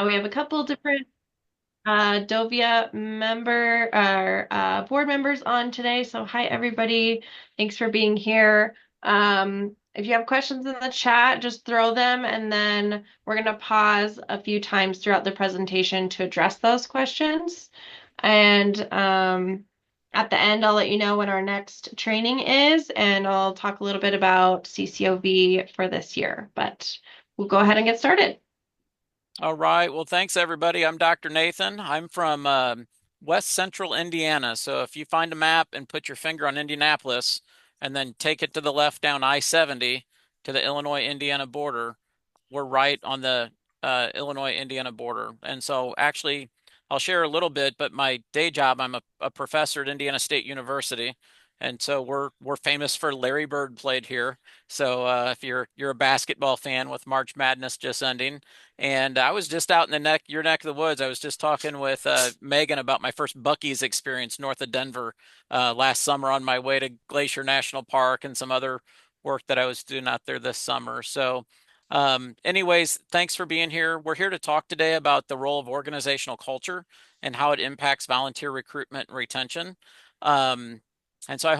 We have a couple different DOVIA board members on today. So hi everybody. Thanks for being here. If you have questions in the chat, just throw them and then we're going to pause a few times throughout the presentation to address those questions. And at the end, I'll let you know when our next training is, and I'll talk a little bit about CCOV for this year. But we'll go ahead and get started. All right. Well, thanks everybody. I'm Dr. Nathan. I'm from West Central Indiana. So if you find a map and put your finger on Indianapolis and then take it to the left down I-70 to the Illinois-Indiana border, we're right on the Illinois-Indiana border. And so actually, I'll share a little bit, but my day job, I'm a professor at Indiana State University. And so we're famous for Larry Bird played here. So if you're a basketball fan with March Madness just ending, and I was just out in your neck of the woods. I was just talking with Megan about my first Buc-ee's experience north of Denver last summer on my way to Glacier National Park and some other work that I was doing out there this summer. So, anyways, thanks for being here. We're here to talk today about the role of organizational culture and how it impacts volunteer recruitment and retention. And so I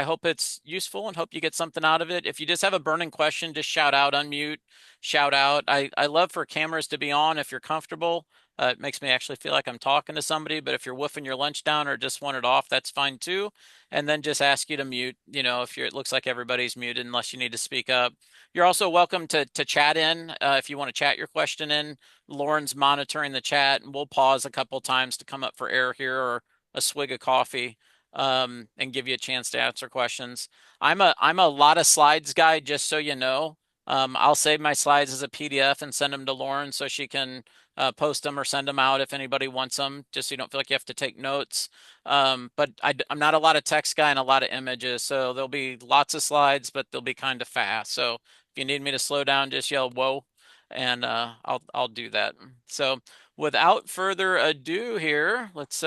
hope it's useful and hope you get something out of it. If you just have a burning question, just shout out, unmute, shout out. I love for cameras to be on if you're comfortable. It makes me actually feel like I'm talking to somebody, but if you're woofing your lunch down or just want it off, that's fine too. And then just ask you to mute, if it looks like everybody's muted unless you need to speak up. You're also welcome to chat in if you want to chat your question in. Lauren's monitoring the chat and we'll pause a couple times to come up for air here or a swig of coffee and give you a chance to answer questions. I'm a lot of slides guy, just so you know. I'll save my slides as a PDF and send them to Lauren so she can post them or send them out if anybody wants them, just so you don't feel like you have to take notes. But I'm not a lot of text guy and a lot of images, so there'll be lots of slides, but they'll be kind of fast. So if you need me to slow down, just yell "whoa," and I'll do that. So without further ado, here let's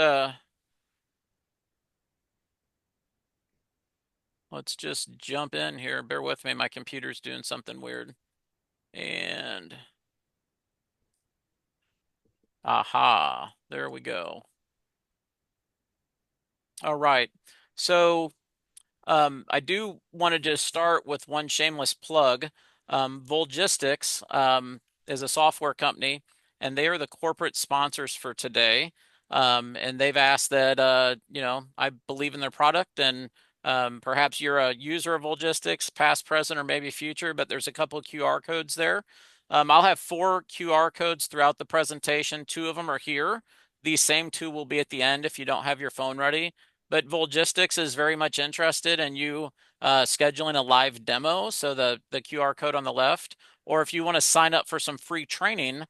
just jump in here. Bear with me, my computer's doing something weird. And aha, there we go. All right. So I do want to just start with one shameless plug. Volgistics is a software company, and they are the corporate sponsors for today. And they've asked that, I believe in their product, and perhaps you're a user of Volgistics, past, present, or maybe future, but there's a couple of QR codes there. I'll have 4 QR codes throughout the presentation. 2 of them are here. These same 2 will be at the end if you don't have your phone ready. But Volgistics is very much interested in you scheduling a live demo, so the QR code on the left, or if you want to sign up for some free training,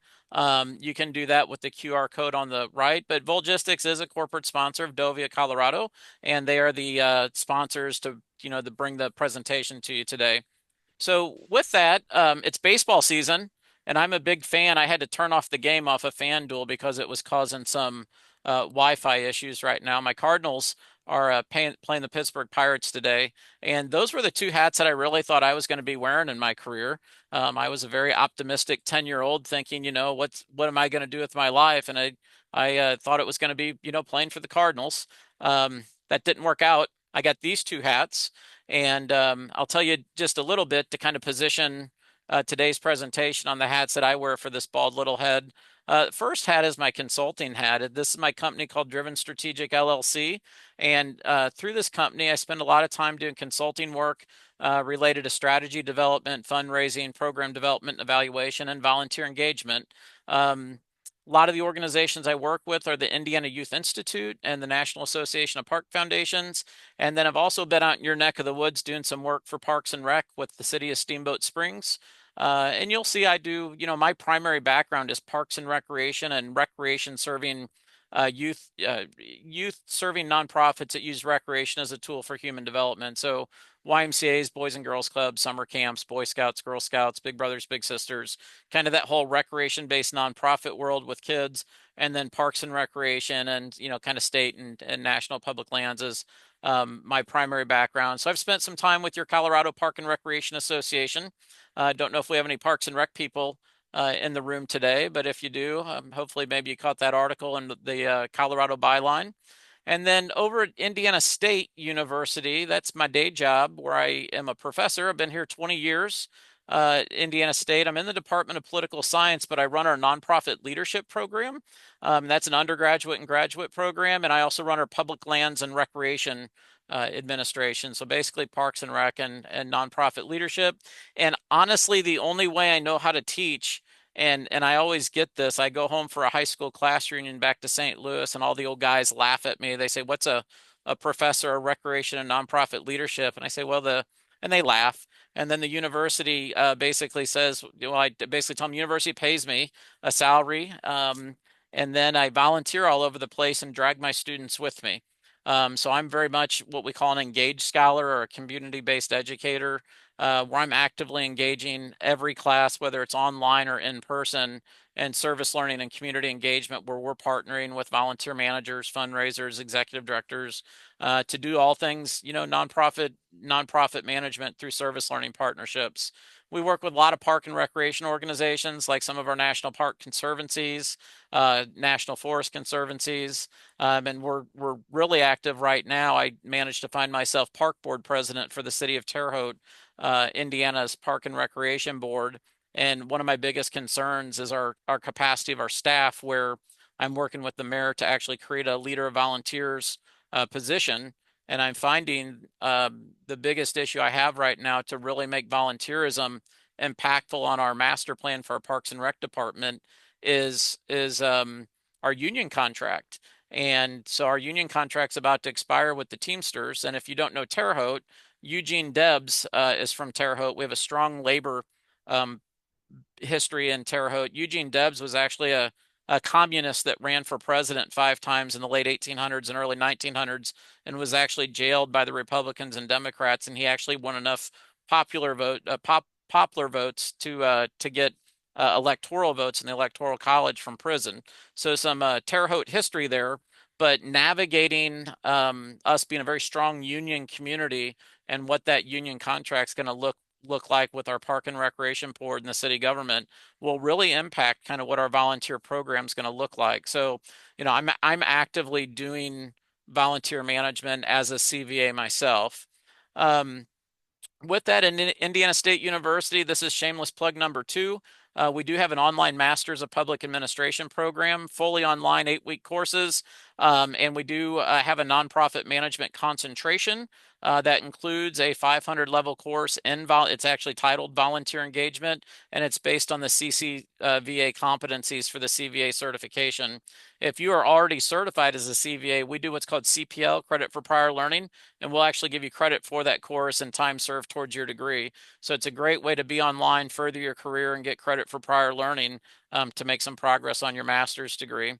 you can do that with the QR code on the right. But Volgistics is a corporate sponsor of DOVIA, Colorado, and they are the sponsors to bring the presentation to you today. So with that, it's baseball season, and I'm a big fan. I had to turn off the game off of FanDuel because it was causing some Wi-Fi issues right now. My Cardinals are playing the Pittsburgh Pirates today, and those were the 2 hats that I really thought I was going to be wearing in my career. I was a very optimistic 10-year-old thinking, what am I going to do with my life? And I thought it was going to be, playing for the Cardinals. That didn't work out. I got these 2 hats. And I'll tell you just a little bit to kind of position today's presentation on the hats that I wear for this bald little head. First hat is my consulting hat. This is my company called Driven Strategic LLC. And through this company, I spend a lot of time doing consulting work related to strategy development, fundraising, program development, evaluation, and volunteer engagement. A lot of the organizations I work with are the Indiana Youth Institute and the National Association of Park Foundations. And then I've also been out in your neck of the woods doing some work for Parks and Rec with the city of Steamboat Springs. And you'll see I do, my primary background is parks and recreation serving youth serving nonprofits that use recreation as a tool for human development. So YMCA's, Boys and Girls Clubs, summer camps, Boy Scouts, Girl Scouts, Big Brothers, Big Sisters, kind of that whole recreation-based nonprofit world with kids, and then parks and recreation and, kind of state and national public lands is my primary background. So I've spent some time with your Colorado Park and Recreation Association. I don't know if we have any Parks and Rec people in the room today, but if you do, hopefully maybe you caught that article in the Colorado Byline. And then over at Indiana State University, that's my day job where I am a professor. I've been here 20 years, Indiana State. I'm in the Department of Political Science, but I run our nonprofit leadership program. That's an undergraduate and graduate program. And I also run our public lands and recreation administration. So basically Parks and Rec and nonprofit leadership. And honestly, the only way I know how to teach, and I always get this. I go home for a high school class reunion back to St. Louis, and all the old guys laugh at me. They say, "What's a professor of recreation and nonprofit leadership?" And I say, and they laugh. And then the university basically says, well, I basically tell them university pays me a salary, and then I volunteer all over the place and drag my students with me. So I'm very much what we call an engaged scholar or a community-based educator, where I'm actively engaging every class, whether it's online or in person, and service learning and community engagement, where we're partnering with volunteer managers, fundraisers, executive directors, to do all things, nonprofit management through service learning partnerships. We work with a lot of park and recreation organizations, like some of our national park conservancies, national forest conservancies, and we're really active right now. I managed to find myself park board president for the city of Terre Haute, Indiana's Park and Recreation Board. And one of my biggest concerns is our capacity of our staff, where I'm working with the mayor to actually create a leader of volunteers position. And I'm finding the biggest issue I have right now to really make volunteerism impactful on our master plan for our Parks and Rec department is our union contract. And so our union contract's about to expire with the Teamsters. And if you don't know Terre Haute, Eugene Debs is from Terre Haute. We have a strong labor um, history in Terre Haute. Eugene Debs was actually a communist that ran for president 5 times in the late 1800s and early 1900s, and was actually jailed by the Republicans and Democrats. And he actually won enough popular votes to get electoral votes in the Electoral College from prison. So some Terre Haute history there, but navigating us being a very strong union community and what that union contract's going to look like with our park and recreation board and the city government will really impact kind of what our volunteer program is going to look like. So, I'm actively doing volunteer management as a CVA myself. Um, with that, in Indiana State University, this is shameless plug number 2. We do have an online Masters of Public Administration program, fully online 8-week courses. And we do have a nonprofit management concentration that includes a 500 level course it's actually titled Volunteer Engagement, and it's based on the CCVA competencies for the CVA certification. If you are already certified as a CVA, we do what's called CPL, credit for prior learning, and we'll actually give you credit for that course and time served towards your degree. So it's a great way to be online, further your career, and get credit for prior learning to make some progress on your master's degree.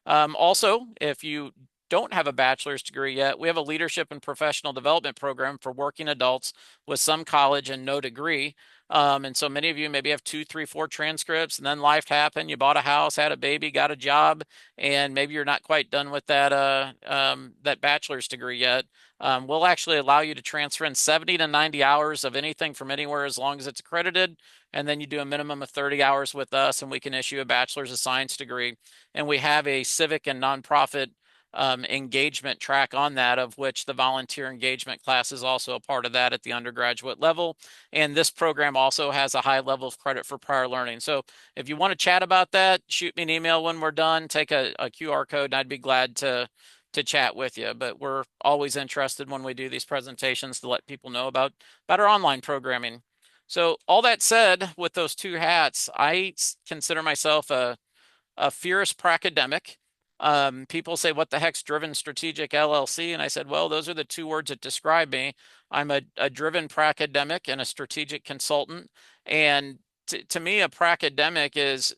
Also, if you don't have a bachelor's degree yet, we have a leadership and professional development program for working adults with some college and no degree. And so many of you maybe have 2, 3, 4 transcripts, and then life happened. You bought a house, had a baby, got a job, and maybe you're not quite done with that bachelor's degree yet. We'll actually allow you to transfer in 70 to 90 hours of anything from anywhere as long as it's accredited. And then you do a minimum of 30 hours with us, and we can issue a bachelor's of science degree. And we have a civic and nonprofit engagement track on that, of which the volunteer engagement class is also a part of that at the undergraduate level. And this program also has a high level of credit for prior learning. So if you want to chat about that, shoot me an email when we're done, take a QR code, and I'd be glad to chat with you. But we're always interested when we do these presentations to let people know about our online programming. So all that said, with those 2 hats, I consider myself a fierce pracademic. People say, what the heck's driven strategic LLC? And I said, well, those are the 2 words that describe me. I'm a driven pracademic and a strategic consultant. And to me, a pracademic is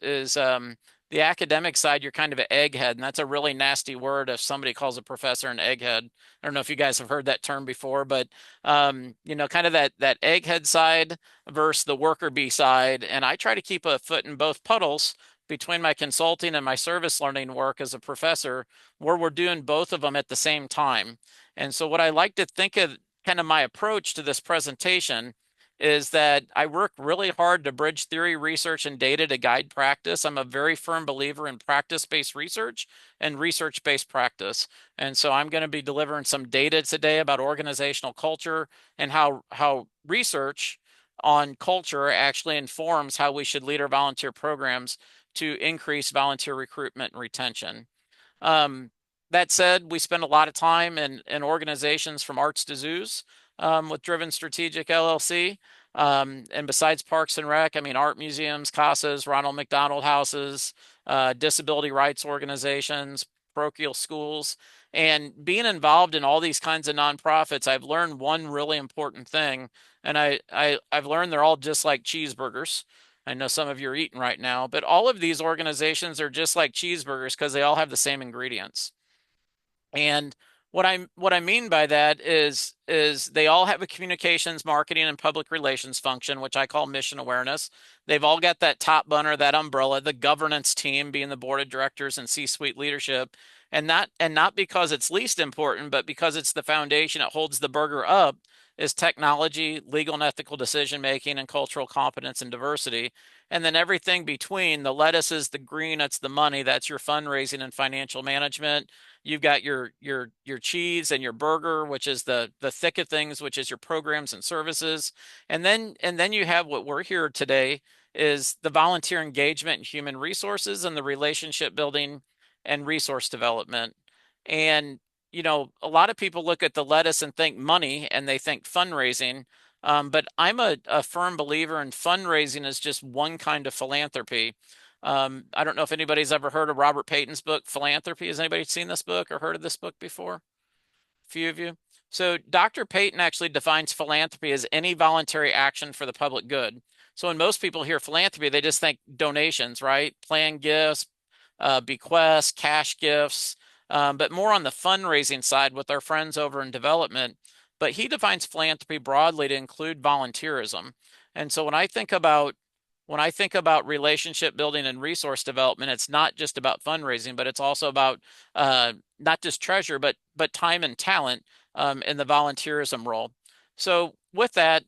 the academic side. You're kind of an egghead, and that's a really nasty word if somebody calls a professor an egghead. I don't know if you guys have heard that term before, but kind of that egghead side versus the worker bee side. And I try to keep a foot in both puddles between my consulting and my service learning work as a professor, where we're doing both of them at the same time. And so what I like to think of kind of my approach to this presentation is that I work really hard to bridge theory, research, and data to guide practice. I'm a very firm believer in practice-based research and research-based practice. And so I'm going to be delivering some data today about organizational culture and how research on culture actually informs how we should lead our volunteer programs to increase volunteer recruitment and retention. Um, that said, we spend a lot of time in organizations from arts to zoos with Driven Strategic LLC. And besides Parks and Rec, I mean, art museums, CASAs, Ronald McDonald houses, disability rights organizations, parochial schools. And being involved in all these kinds of nonprofits, I've learned one really important thing. And I've learned they're all just like cheeseburgers. I know some of you are eating right now, but all of these organizations are just like cheeseburgers because they all have the same ingredients. And what I mean by that is they all have a communications, marketing, and public relations function, which I call mission awareness. They've all got that top banner, that umbrella, the governance team being the board of directors and C-suite leadership. And not because it's least important, but because it's the foundation, it holds the burger up, is technology, legal and ethical decision making, and cultural competence and diversity. And then everything between the lettuce is the green, that's the money, that's your fundraising and financial management. You've got your cheese and your burger, which is the thick of things, which is your programs and services. And then you have what we're here today is the volunteer engagement and human resources and the relationship building and resource development. And a lot of people look at the lettuce and think money and they think fundraising. But I'm a firm believer in fundraising is just one kind of philanthropy. I don't know if anybody's ever heard of Robert Payton's book, Philanthropy. Has anybody seen this book or heard of this book before? A few of you. So Dr. Payton actually defines philanthropy as any voluntary action for the public good. So when most people hear philanthropy, they just think donations, right? Planned gifts, bequests, cash gifts, but more on the fundraising side with our friends over in development. But he defines philanthropy broadly to include volunteerism. And so when I think about relationship building and resource development, it's not just about fundraising, but it's also about not just treasure, but time and talent in the volunteerism role. So with that,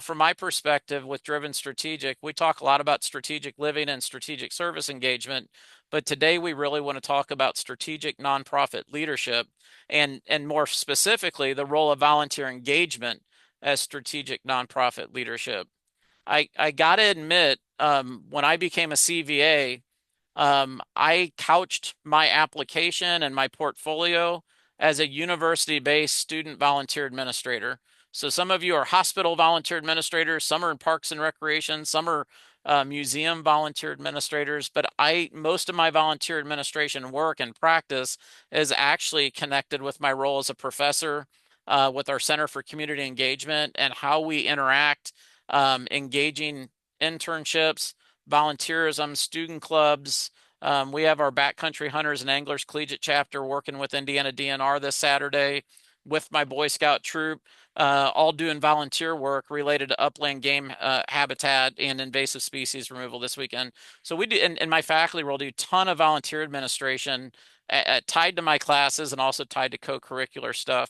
from my perspective with Driven Strategic, we talk a lot about strategic living and strategic service engagement, but today we really want to talk about strategic nonprofit leadership and more specifically the role of volunteer engagement as strategic nonprofit leadership. I gotta admit, when I became a CVA, I couched my application and my portfolio as a university-based student volunteer administrator. So some of you are hospital volunteer administrators, some are in parks and recreation, some are museum volunteer administrators, but most of my volunteer administration work and practice is actually connected with my role as a professor with our Center for Community Engagement and how we interact, engaging internships, volunteerism, student clubs. We have our Backcountry Hunters and Anglers Collegiate Chapter working with Indiana DNR this Saturday with my Boy Scout troop, all doing volunteer work related to upland game habitat and invasive species removal this weekend. So we do, in my faculty role, do a ton of volunteer administration tied to my classes and also tied to co-curricular stuff.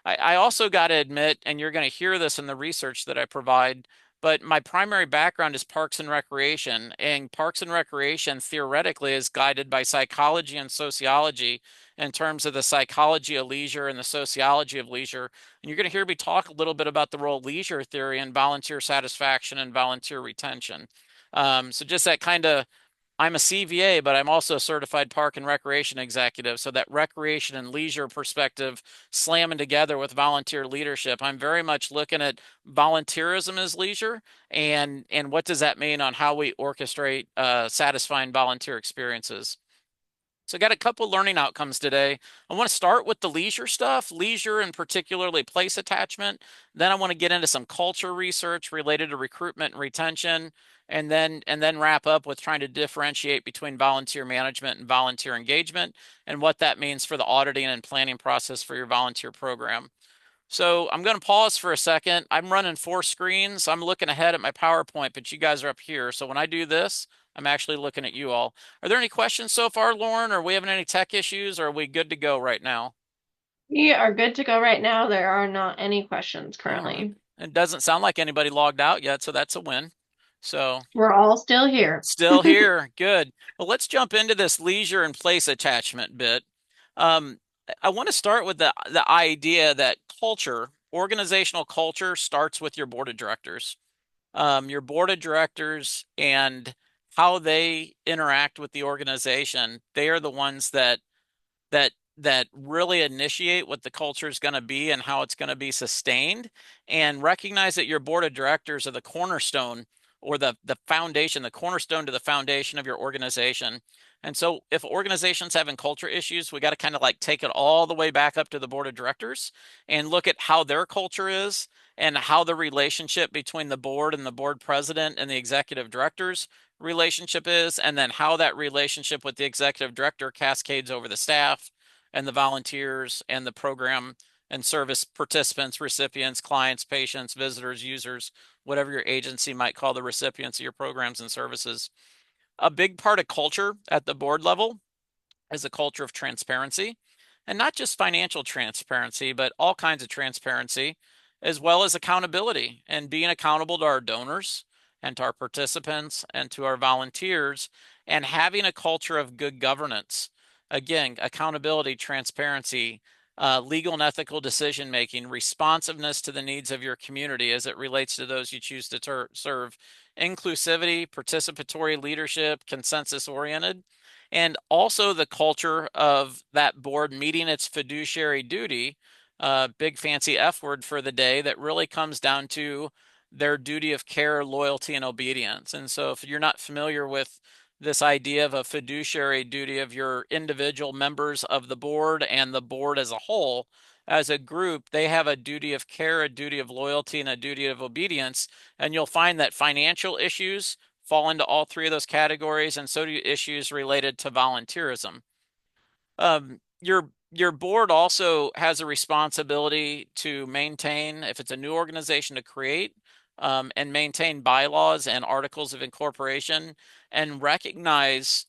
I also got to admit, and you're going to hear this in the research that I provide, but my primary background is parks and recreation, and parks and recreation theoretically is guided by psychology and sociology in terms of the psychology of leisure and the sociology of leisure. And you're going to hear me talk a little bit about the role of leisure theory and volunteer satisfaction and volunteer retention. So just that kind of I'm a CVA, but I'm also a certified park and recreation executive. So that recreation and leisure perspective slamming together with volunteer leadership. I'm very much looking at volunteerism as leisure and what does that mean on how we orchestrate satisfying volunteer experiences. So I got a couple learning outcomes today. I want to start with the leisure stuff, leisure and particularly place attachment. Then I want to get into some culture research related to recruitment and retention, and then wrap up with trying to differentiate between volunteer management and volunteer engagement and what that means for the auditing and planning process for your volunteer program. So I'm going to pause for a second. I'm running 4 screens. I'm looking ahead at my PowerPoint, but you guys are up here. So when I do this, I'm actually looking at you all. Are there any questions so far, Lauren? Are we having any tech issues? Or are we good to go right now? We are good to go right now. There are not any questions All right. currently. It doesn't sound like anybody logged out yet, so that's a win. So We're all still here. still here. Good. Well, let's jump into this leisure and place attachment bit. Um, I want to start with the idea that culture, organizational culture, starts with your board of directors. Your board of directors and how they interact with the organization. They are the ones that really initiate what the culture is going to be and how it's going to be sustained, and recognize that your board of directors are the cornerstone or the foundation, the cornerstone to the foundation of your organization. And so if organizations having culture issues, we got to kind of like take it all the way back up to the board of directors and look at how their culture is and how the relationship between the board and the board president and the executive directors relationship is, and then how that relationship with the executive director cascades over the staff and the volunteers and the program and service participants, recipients, clients, patients, visitors, users, whatever your agency might call the recipients of your programs and services. A big part of culture at the board level is a culture of transparency, and not just financial transparency, but all kinds of transparency, as well as accountability and being accountable to our donors and to our participants and to our volunteers, and having a culture of good governance. Again, accountability, transparency, legal and ethical decision making, responsiveness to the needs of your community as it relates to those you choose to serve, inclusivity, participatory leadership, consensus oriented, and also the culture of that board meeting its fiduciary duty, big fancy F word for the day, that really comes down to their duty of care, loyalty, and obedience. And so if you're not familiar with this idea of a fiduciary duty of your individual members of the board and the board as a whole, as a group, they have a duty of care, a duty of loyalty, and a duty of obedience. And you'll find that financial issues fall into all three of those categories, and so do issues related to volunteerism. Your board also has a responsibility to maintain, if it's a new organization to create, and maintain bylaws and articles of incorporation, and recognize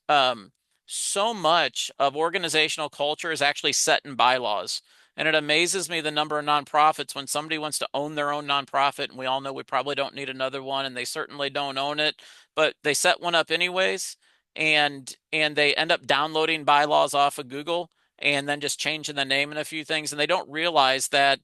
so much of organizational culture is actually set in bylaws. And it amazes me the number of nonprofits when somebody wants to own their own nonprofit, and we all know we probably don't need another one, and they certainly don't own it, but they set one up anyways, and they end up downloading bylaws off of Google and then just changing the name and a few things, and they don't realize that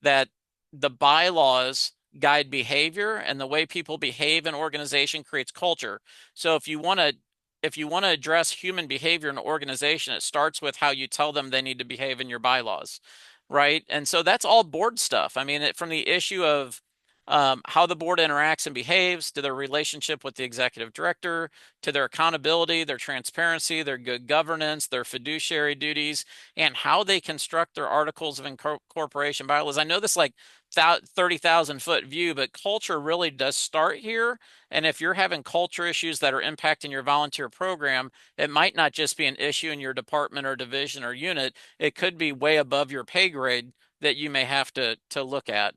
the bylaws guide behavior, and the way people behave in organization creates culture. So if you want to address human behavior in an organization, it starts with how you tell them they need to behave in your bylaws, right? And so that's all board stuff. I mean, from the issue of how the board interacts and behaves, to their relationship with the executive director, to their accountability, their transparency, their good governance, their fiduciary duties, and how they construct their articles of incorporation bylaws. I know this like 30,000-foot view, but culture really does start here. And if you're having culture issues that are impacting your volunteer program, it might not just be an issue in your department or division or unit. It could be way above your pay grade that you may have to look at.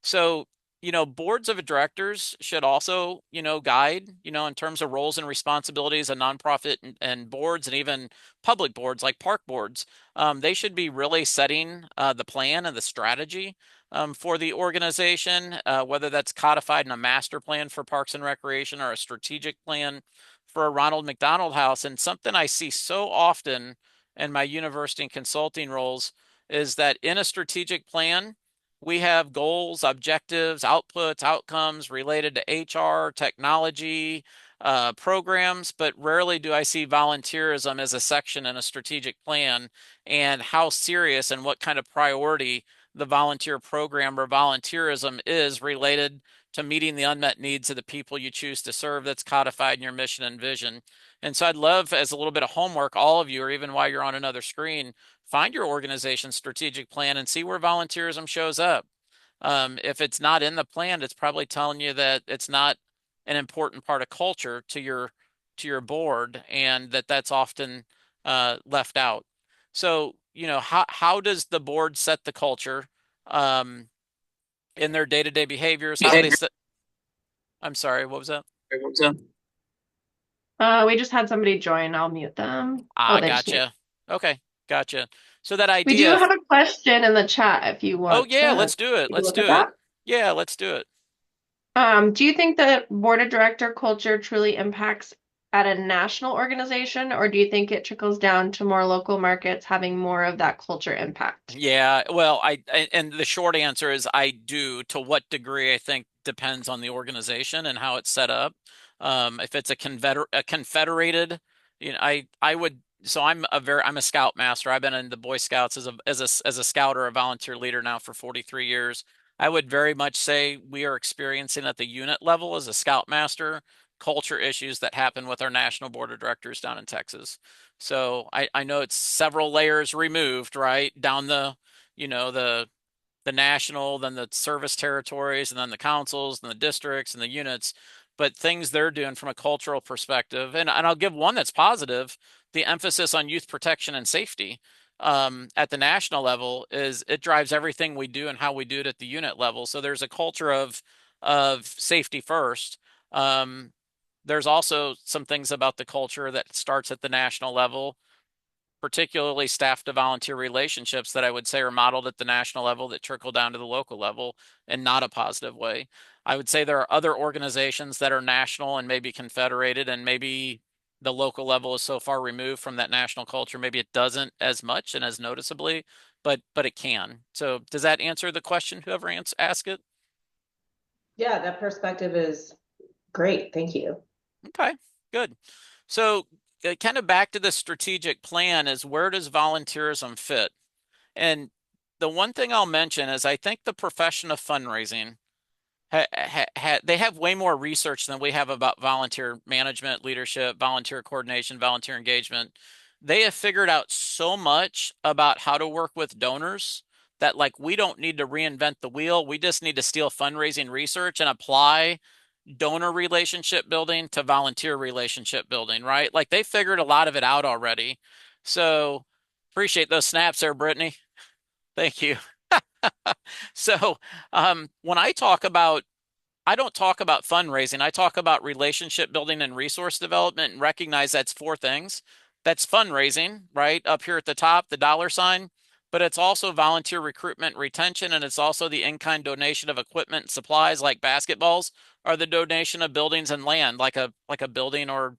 So, boards of directors should also, guide, in terms of roles and responsibilities of nonprofit and boards, and even public boards like park boards. They should be really setting the plan and the strategy for the organization, whether that's codified in a master plan for Parks and Recreation or a strategic plan for a Ronald McDonald House. And something I see so often in my university and consulting roles is that in a strategic plan, we have goals, objectives, outputs, outcomes related to HR, technology, programs, but rarely do I see volunteerism as a section in a strategic plan, and how serious and what kind of priority the volunteer program or volunteerism is related to meeting the unmet needs of the people you choose to serve, that's codified in your mission and vision. And so I'd love, as a little bit of homework, all of you, or even while you're on another screen, find your organization's strategic plan and see where volunteerism shows up. If it's not in the plan, it's probably telling you that it's not an important part of culture to your board, and that's often left out. So, how does the board set the culture um, in their day-to-day behaviors? How do they Behavior. set? I'm sorry, what was that? We just had somebody join. I'll mute them. Oh, Ah, they just mute. gotcha. Okay, gotcha. So that We do idea of, have a question in the chat if you oh want yeah, to let's do it. take a Let's look at do it. that. Yeah, let's do it. Do you think that board of director culture truly impacts at a national organization, or do you think it trickles down to more local markets having more of that culture impact? Yeah, well, and the short answer is I do. To what degree, I think depends on the organization and how it's set up. If it's a confederated, I would. So I'm a scoutmaster. I've been in the Boy Scouts as a scout or a volunteer leader now for 43 years. I would very much say we are experiencing at the unit level as a scoutmaster culture issues that happen with our national board of directors down in Texas. So I know it's several layers removed, right? Down the national, then the service territories, and then the councils and the districts and the units. But things they're doing from a cultural perspective, and I'll give one that's positive, the emphasis on youth protection and safety at the national level is it drives everything we do and how we do it at the unit level. So there's a culture of safety first. Um, there's also some things about the culture that starts at the national level, particularly staff to volunteer relationships that I would say are modeled at the national level that trickle down to the local level in not a positive way. I would say there are other organizations that are national and maybe confederated, and maybe the local level is so far removed from that national culture, maybe it doesn't as much and as noticeably, but it can. So does that answer the question, whoever asked it? Yeah, that perspective is great. Thank you. Okay, good. So kind of back to the strategic plan is where does volunteerism fit? And the one thing I'll mention is I think the profession of fundraising they have way more research than we have about volunteer management, leadership, volunteer coordination, volunteer engagement. They have figured out so much about how to work with donors that like we don't need to reinvent the wheel. We just need to steal fundraising research and apply donor relationship building to volunteer relationship building, right? Like they figured a lot of it out already. So appreciate those snaps there, Brittany. Thank you. So, when I don't talk about fundraising. I talk about relationship building and resource development and recognize that's four things. That's fundraising, right? Up here at the top, the dollar sign, but it's also volunteer recruitment, retention, and it's also the in-kind donation of equipment and supplies like basketballs, or the donation of buildings and land like a building or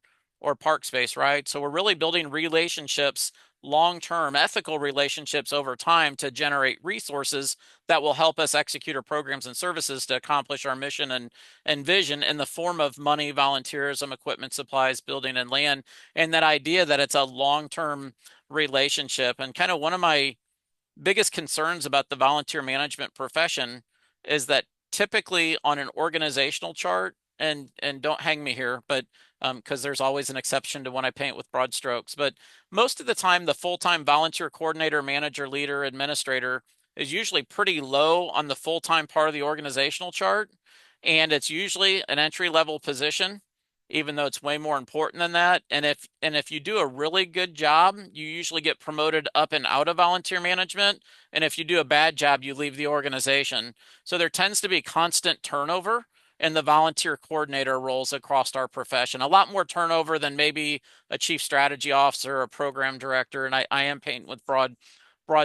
park space, right? So we're really building relationships, long-term ethical relationships over time to generate resources that will help us execute our programs and services to accomplish our mission and vision in the form of money, volunteerism, equipment, supplies, building, and land. And that idea that it's a long-term relationship. And kind of one of my biggest concerns about the volunteer management profession is that typically on an organizational chart, and don't hang me here, but because there's always an exception to when I paint with broad strokes, but most of the time the full-time volunteer coordinator, manager, leader, administrator is usually pretty low on the full-time part of the organizational chart, and it's usually an entry-level position, even though it's way more important than that. And if you do a really good job, you usually get promoted up and out of volunteer management. And if you do a bad job, you leave the organization. So there tends to be constant turnover in the volunteer coordinator roles across our profession. A lot more turnover than maybe a chief strategy officer or a program director. And I am painting with broad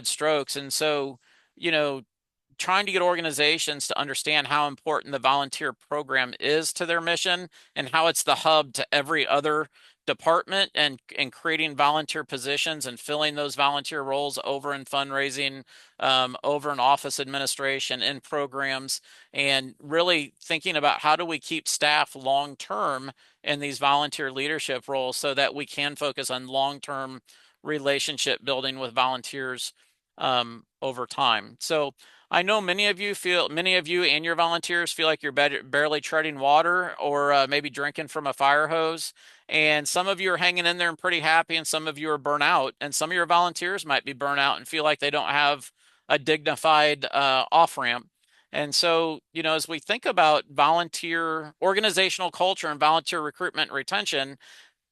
strokes. And so, you know, trying to get organizations to understand how important the volunteer program is to their mission and how it's the hub to every other department, and creating volunteer positions and filling those volunteer roles over in fundraising, over in office administration, in programs, and really thinking about how do we keep staff long term in these volunteer leadership roles so that we can focus on long term relationship building with volunteers over time. So I know many of you and your volunteers feel like you're barely treading water, or maybe drinking from a fire hose. And some of you are hanging in there and pretty happy, and some of you are burnt out. And some of your volunteers might be burnt out and feel like they don't have a dignified off ramp. And so, as we think about volunteer organizational culture and volunteer recruitment and retention,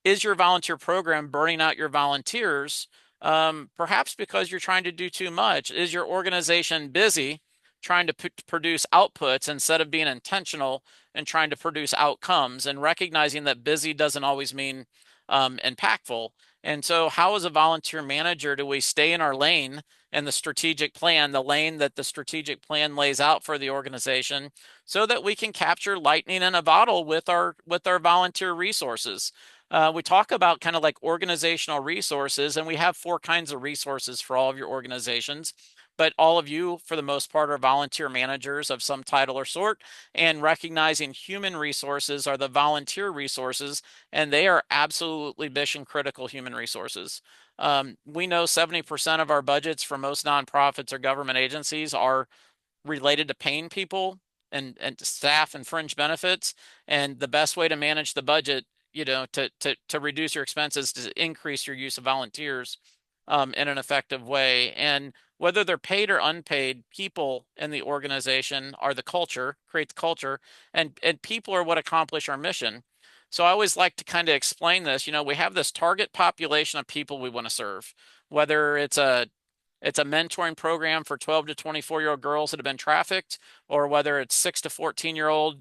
is your volunteer program burning out your volunteers? Perhaps because you're trying to do too much. Is your organization busy trying to produce outputs instead of being intentional and trying to produce outcomes, and recognizing that busy doesn't always mean impactful? And so how as a volunteer manager do we stay in our lane and the strategic plan, the lane that the strategic plan lays out for the organization, so that we can capture lightning in a bottle with our volunteer resources? We talk about kind of like organizational resources, and we have 4 kinds of resources for all of your organizations. But all of you, for the most part, are volunteer managers of some title or sort, and recognizing human resources are the volunteer resources, and they are absolutely mission critical human resources. We know 70% of our budgets for most nonprofits or government agencies are related to paying people and staff and fringe benefits. And the best way to manage the budget, to reduce your expenses, to increase your use of volunteers in an effective way. And whether they're paid or unpaid, people in the organization are the culture, create the culture, and people are what accomplish our mission. So I always like to kind of explain this. We have this target population of people we want to serve, whether it's a mentoring program for 12 to 24-year-old girls that have been trafficked, or whether it's 6 to 14-year-old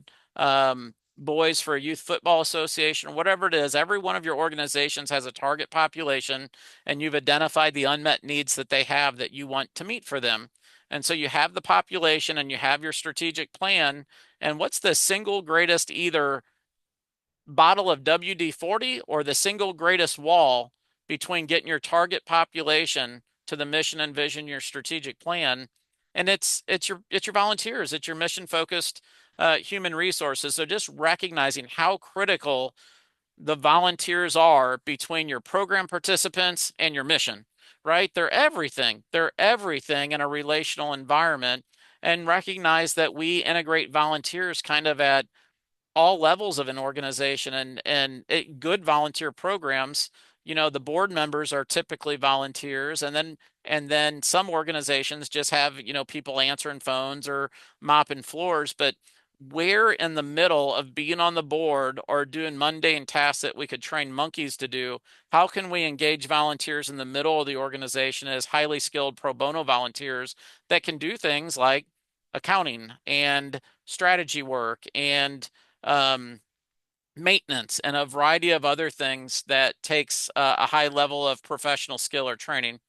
boys for a youth football association, or whatever it is. Every one of your organizations has a target population, and you've identified the unmet needs that they have that you want to meet for them. And so you have the population and you have your strategic plan. And what's the single greatest either bottle of WD-40 or the single greatest wall between getting your target population to the mission and vision, your strategic plan? And it's your volunteers, it's your mission focused human resources. So just recognizing how critical the volunteers are between your program participants and your mission, right? They're everything. They're everything in a relational environment. And recognize that we integrate volunteers kind of at all levels of an organization, and good volunteer programs. The board members are typically volunteers, and then some organizations just have people answering phones or mopping floors. But where in the middle of being on the board or doing mundane tasks that we could train monkeys to do, how can we engage volunteers in the middle of the organization as highly skilled pro bono volunteers that can do things like accounting and strategy work and um, maintenance and a variety of other things that takes a high level of professional skill or training?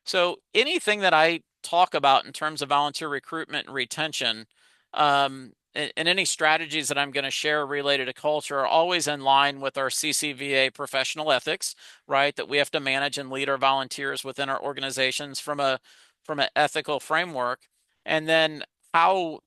So anything that I talk about in terms of volunteer recruitment and retention, and any strategies that I'm going to share related to culture are always in line with our CCVA professional ethics, right? That we have to manage and lead our volunteers within our organizations from an ethical framework. And then how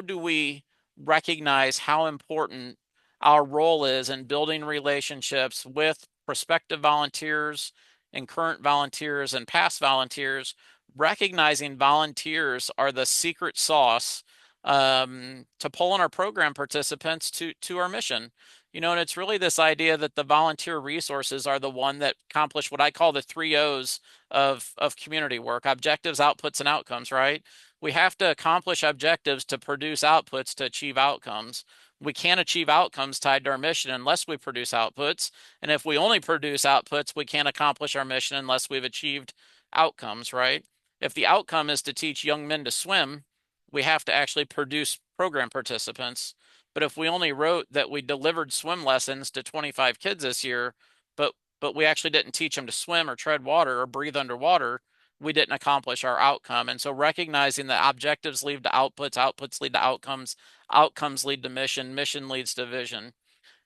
do we recognize how important our role is in building relationships with prospective volunteers and current volunteers and past volunteers, recognizing volunteers are the secret sauce to pull in our program participants to our mission. And it's really this idea that the volunteer resources are the one that accomplish what I call the 3 O's of community work: objectives, outputs, and outcomes, right? We have to accomplish objectives to produce outputs to achieve outcomes. We can't achieve outcomes tied to our mission unless we produce outputs. And if we only produce outputs, we can't accomplish our mission unless we've achieved outcomes, right? If the outcome is to teach young men to swim, we have to actually produce program participants. But if we only wrote that we delivered swim lessons to 25 kids this year, but we actually didn't teach them to swim or tread water or breathe underwater, we didn't accomplish our outcome. And so recognizing that objectives lead to outputs, outputs lead to outcomes, outcomes lead to mission, mission leads to vision.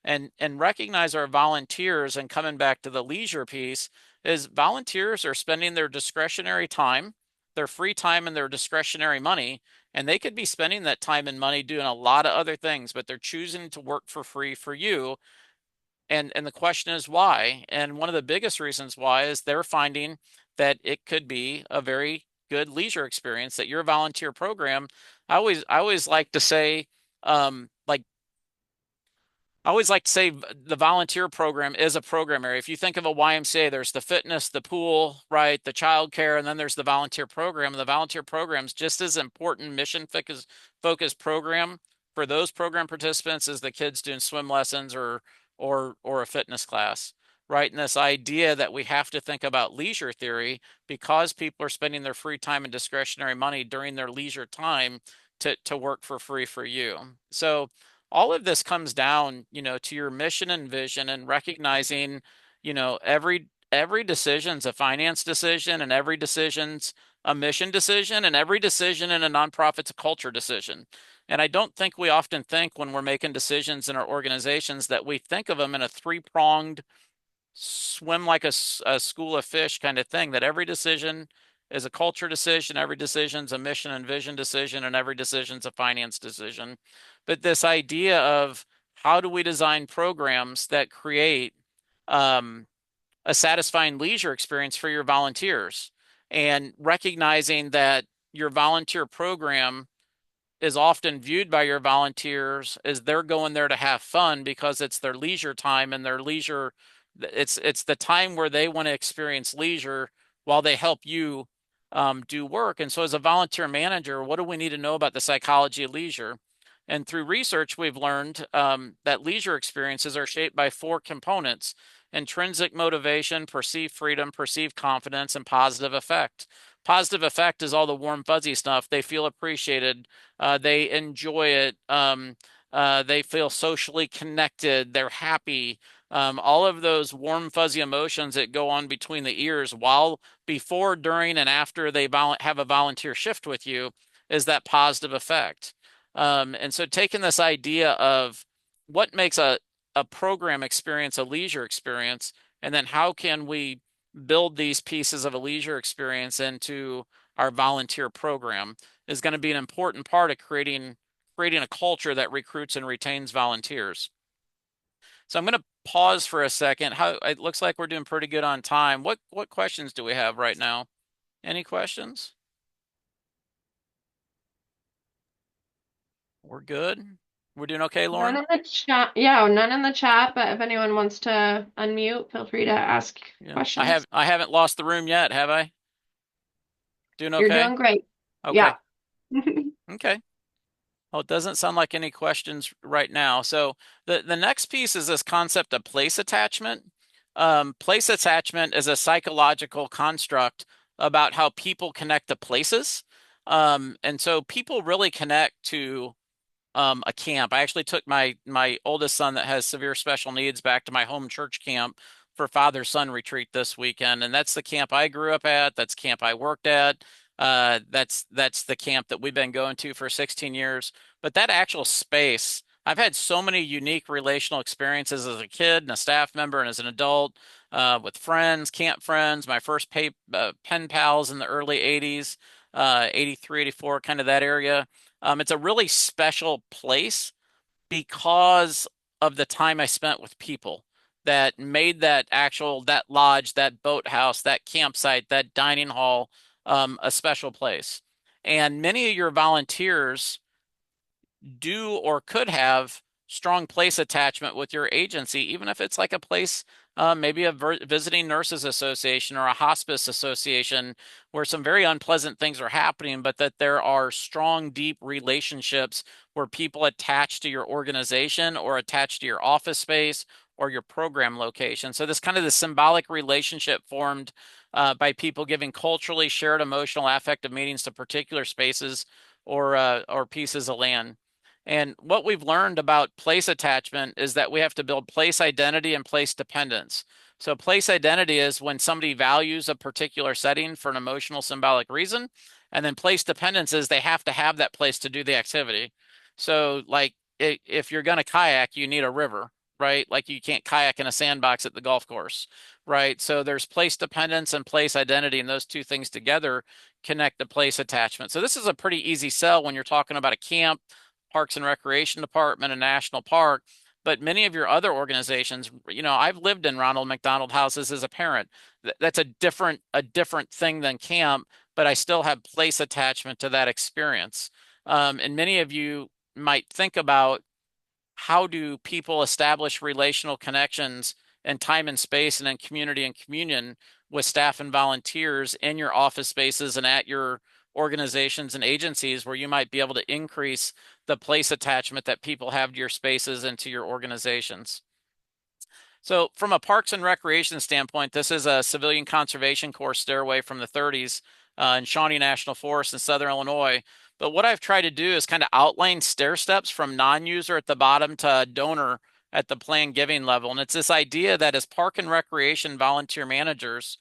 And recognize our volunteers, and coming back to the leisure piece, is volunteers are spending their discretionary time, their free time, and their discretionary money, and they could be spending that time and money doing a lot of other things, but they're choosing to work for free for you. And the question is why? And one of the biggest reasons why is they're finding that it could be a very good leisure experience, that your volunteer program. I always like to say, like I always like to say the volunteer program is a program area. If you think of a YMCA, there's the fitness, the pool, right, the childcare, and then there's the volunteer program. And the volunteer program is just as important mission focused program for those program participants as the kids doing swim lessons or a fitness class, right? And this idea that we have to think about leisure theory, because people are spending their free time and discretionary money during their leisure time to work for free for you. So all of this comes down, to your mission and vision, and recognizing, every every decision's a finance decision, and every decision's a mission decision, and every decision in a nonprofit's a culture decision. And I don't think we often think when we're making decisions in our organizations that we think of them in a three-pronged swim like a school of fish kind of thing, that every decision is a culture decision, every decision's a mission and vision decision, and every decision's a finance decision. But this idea of how do we design programs that create a satisfying leisure experience for your volunteers, and recognizing that your volunteer program is often viewed by your volunteers as they're going there to have fun because it's their leisure time, and their leisure, it's the time where they want to experience leisure while they help you do work. And so as a volunteer manager, what do we need to know about the psychology of leisure? And through research, we've learned that leisure experiences are shaped by four components: intrinsic motivation, perceived freedom, perceived confidence, and positive effect. Positive effect is all the warm, fuzzy stuff. They feel appreciated. They enjoy it. They feel socially connected. They're happy. All of those warm, fuzzy emotions that go on between the ears while, before, during, and after they have a volunteer shift with you is that positive effect. And so taking this idea of what makes a program experience a leisure experience, and then how can we build these pieces of a leisure experience into our volunteer program is going to be an important part of creating a culture that recruits and retains volunteers. So I'm going to pause for a second. It looks like we're doing pretty good on time. What questions do we have right now? Any questions? We're good. We're doing okay, Lauren? None in the chat. Yeah, none in the chat, but if anyone wants to unmute, feel free to ask questions. I haven't lost the room yet, have I? Doing okay? You're doing great. Okay. Yeah. Okay. Well, it doesn't sound like any questions right now. So the next piece is this concept of place attachment. Place attachment is a psychological construct about how people connect to places. And so people really connect to a camp. I actually took my oldest son that has severe special needs back to my home church camp for father-son retreat this weekend, and that's the camp I grew up at. That's camp I worked at. That's the camp that we've been going to for 16 years. But that actual space, I've had so many unique relational experiences as a kid and a staff member and as an adult, with friends, camp friends, my first pen pals in the early 80s, 83, 84, kind of that area. It's a really special place because of the time I spent with people that made that lodge, that boathouse, that campsite, that dining hall, a special place. And many of your volunteers do or could have strong place attachment with your agency, even if it's like a place, maybe a visiting nurses association or a hospice association where some very unpleasant things are happening, but that there are strong, deep relationships where people attach to your organization or attach to your office space or your program location. So this kind of the symbolic relationship formed by people giving culturally shared emotional affective meanings to particular spaces or pieces of land. And what we've learned about place attachment is that we have to build place identity and place dependence. So place identity is when somebody values a particular setting for an emotional symbolic reason. And then place dependence is they have to have that place to do the activity. So like if you're going to kayak, you need a river, right? Like you can't kayak in a sandbox at the golf course, right? So there's place dependence and place identity, and those two things together connect the place attachment. So this is a pretty easy sell when you're talking about a camp, Parks and Recreation Department, a national park. But many of your other organizations, I've lived in Ronald McDonald houses as a parent. That's a different thing than camp, but I still have place attachment to that experience. And many of you might think about, how do people establish relational connections in time and space and in community and communion with staff and volunteers in your office spaces and at your organizations and agencies, where you might be able to increase the place attachment that people have to your spaces and to your organizations. So from a Parks and Recreation standpoint, this is a civilian conservation corps stairway from the 30s in Shawnee National Forest in Southern Illinois. But what I've tried to do is kind of outline stair steps from non-user at the bottom to donor at the plan giving level. And it's this idea that as park and recreation volunteer managers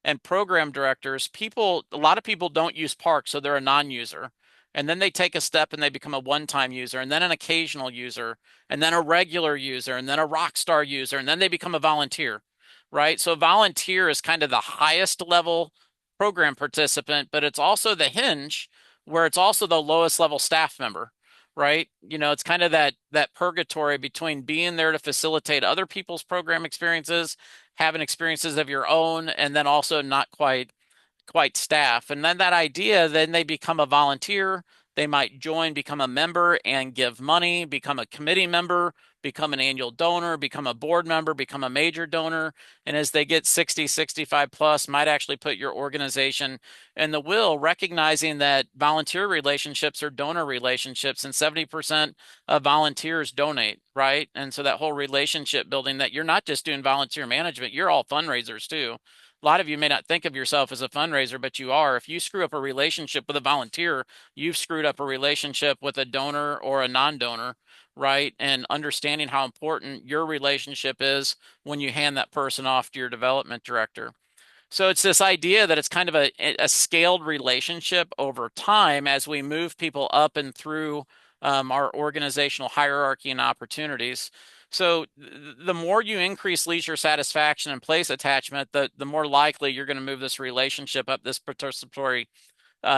and program directors, a lot of people don't use parks, so they're a non-user. And then they take a step and they become a one-time user, and then an occasional user, and then a regular user, and then a rock star user, and then they become a volunteer, right? So volunteer is kind of the highest level program participant, but it's also the hinge where it's also the lowest level staff member, right? It's kind of that purgatory between being there to facilitate other people's program experiences, having experiences of your own, and then also not quite staff. And then that idea, then they become a volunteer. They might join, become a member and give money, become a committee member, become an annual donor, become a board member, become a major donor. And as they get 60, 65 plus, might actually put your organization in the will, recognizing that volunteer relationships are donor relationships, and 70% of volunteers donate, right? And so that whole relationship building, that you're not just doing volunteer management, you're all fundraisers too. A lot of you may not think of yourself as a fundraiser, but you are. If you screw up a relationship with a volunteer, you've screwed up a relationship with a donor or a non-donor, right? And understanding how important your relationship is when you hand that person off to your development director. So it's this idea that it's kind of a scaled relationship over time as we move people up and through our organizational hierarchy and opportunities. So the more you increase leisure satisfaction and place attachment, the more likely you're going to move this relationship up this participatory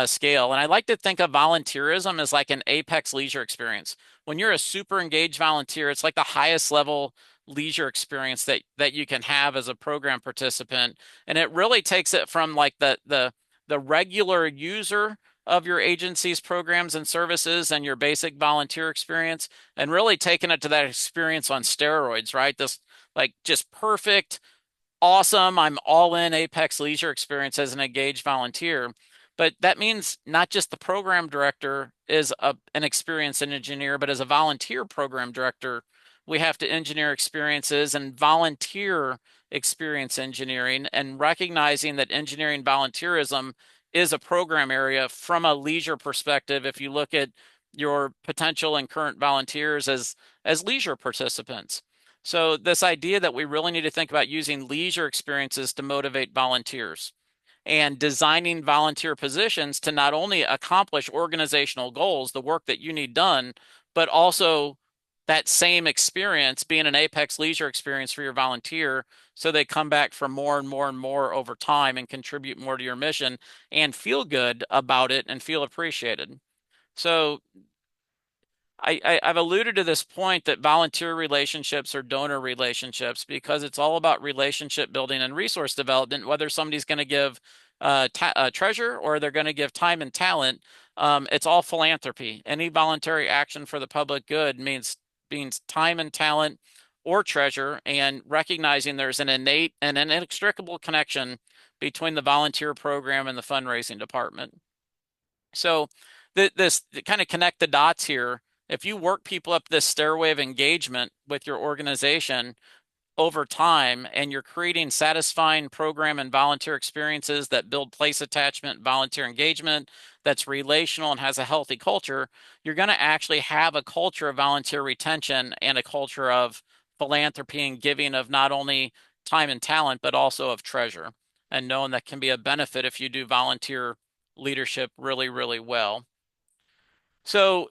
scale. And I like to think of volunteerism as like an apex leisure experience. When you're a super engaged volunteer, it's like the highest level leisure experience that you can have as a program participant. And it really takes it from like the regular user of your agency's programs and services and your basic volunteer experience, and really taking it to that experience on steroids, right? This like just perfect, awesome, I'm all in apex leisure experience as an engaged volunteer. But that means not just the program director is an experienced engineer, but as a volunteer program director, we have to engineer experiences and volunteer experience engineering, and recognizing that engineering volunteerism is a program area from a leisure perspective. If you look at your potential and current volunteers as leisure participants. So this idea that we really need to think about using leisure experiences to motivate volunteers and designing volunteer positions to not only accomplish organizational goals, the work that you need done, but also that same experience being an apex leisure experience for your volunteer, so they come back for more and more and more over time and contribute more to your mission and feel good about it and feel appreciated. So I've alluded to this point that volunteer relationships are donor relationships because it's all about relationship building and resource development, whether somebody's going to give treasure or they're going to give time and talent. It's all philanthropy. Any voluntary action for the public good means time and talent or treasure, and recognizing there's an innate and an inextricable connection between the volunteer program and the fundraising department. So this kind of connect the dots here. If you work people up this stairway of engagement with your organization over time, and you're creating satisfying program and volunteer experiences that build place attachment, volunteer engagement, that's relational and has a healthy culture, you're going to actually have a culture of volunteer retention and a culture of philanthropy and giving of not only time and talent, but also of treasure, and knowing that can be a benefit if you do volunteer leadership really, really well. So,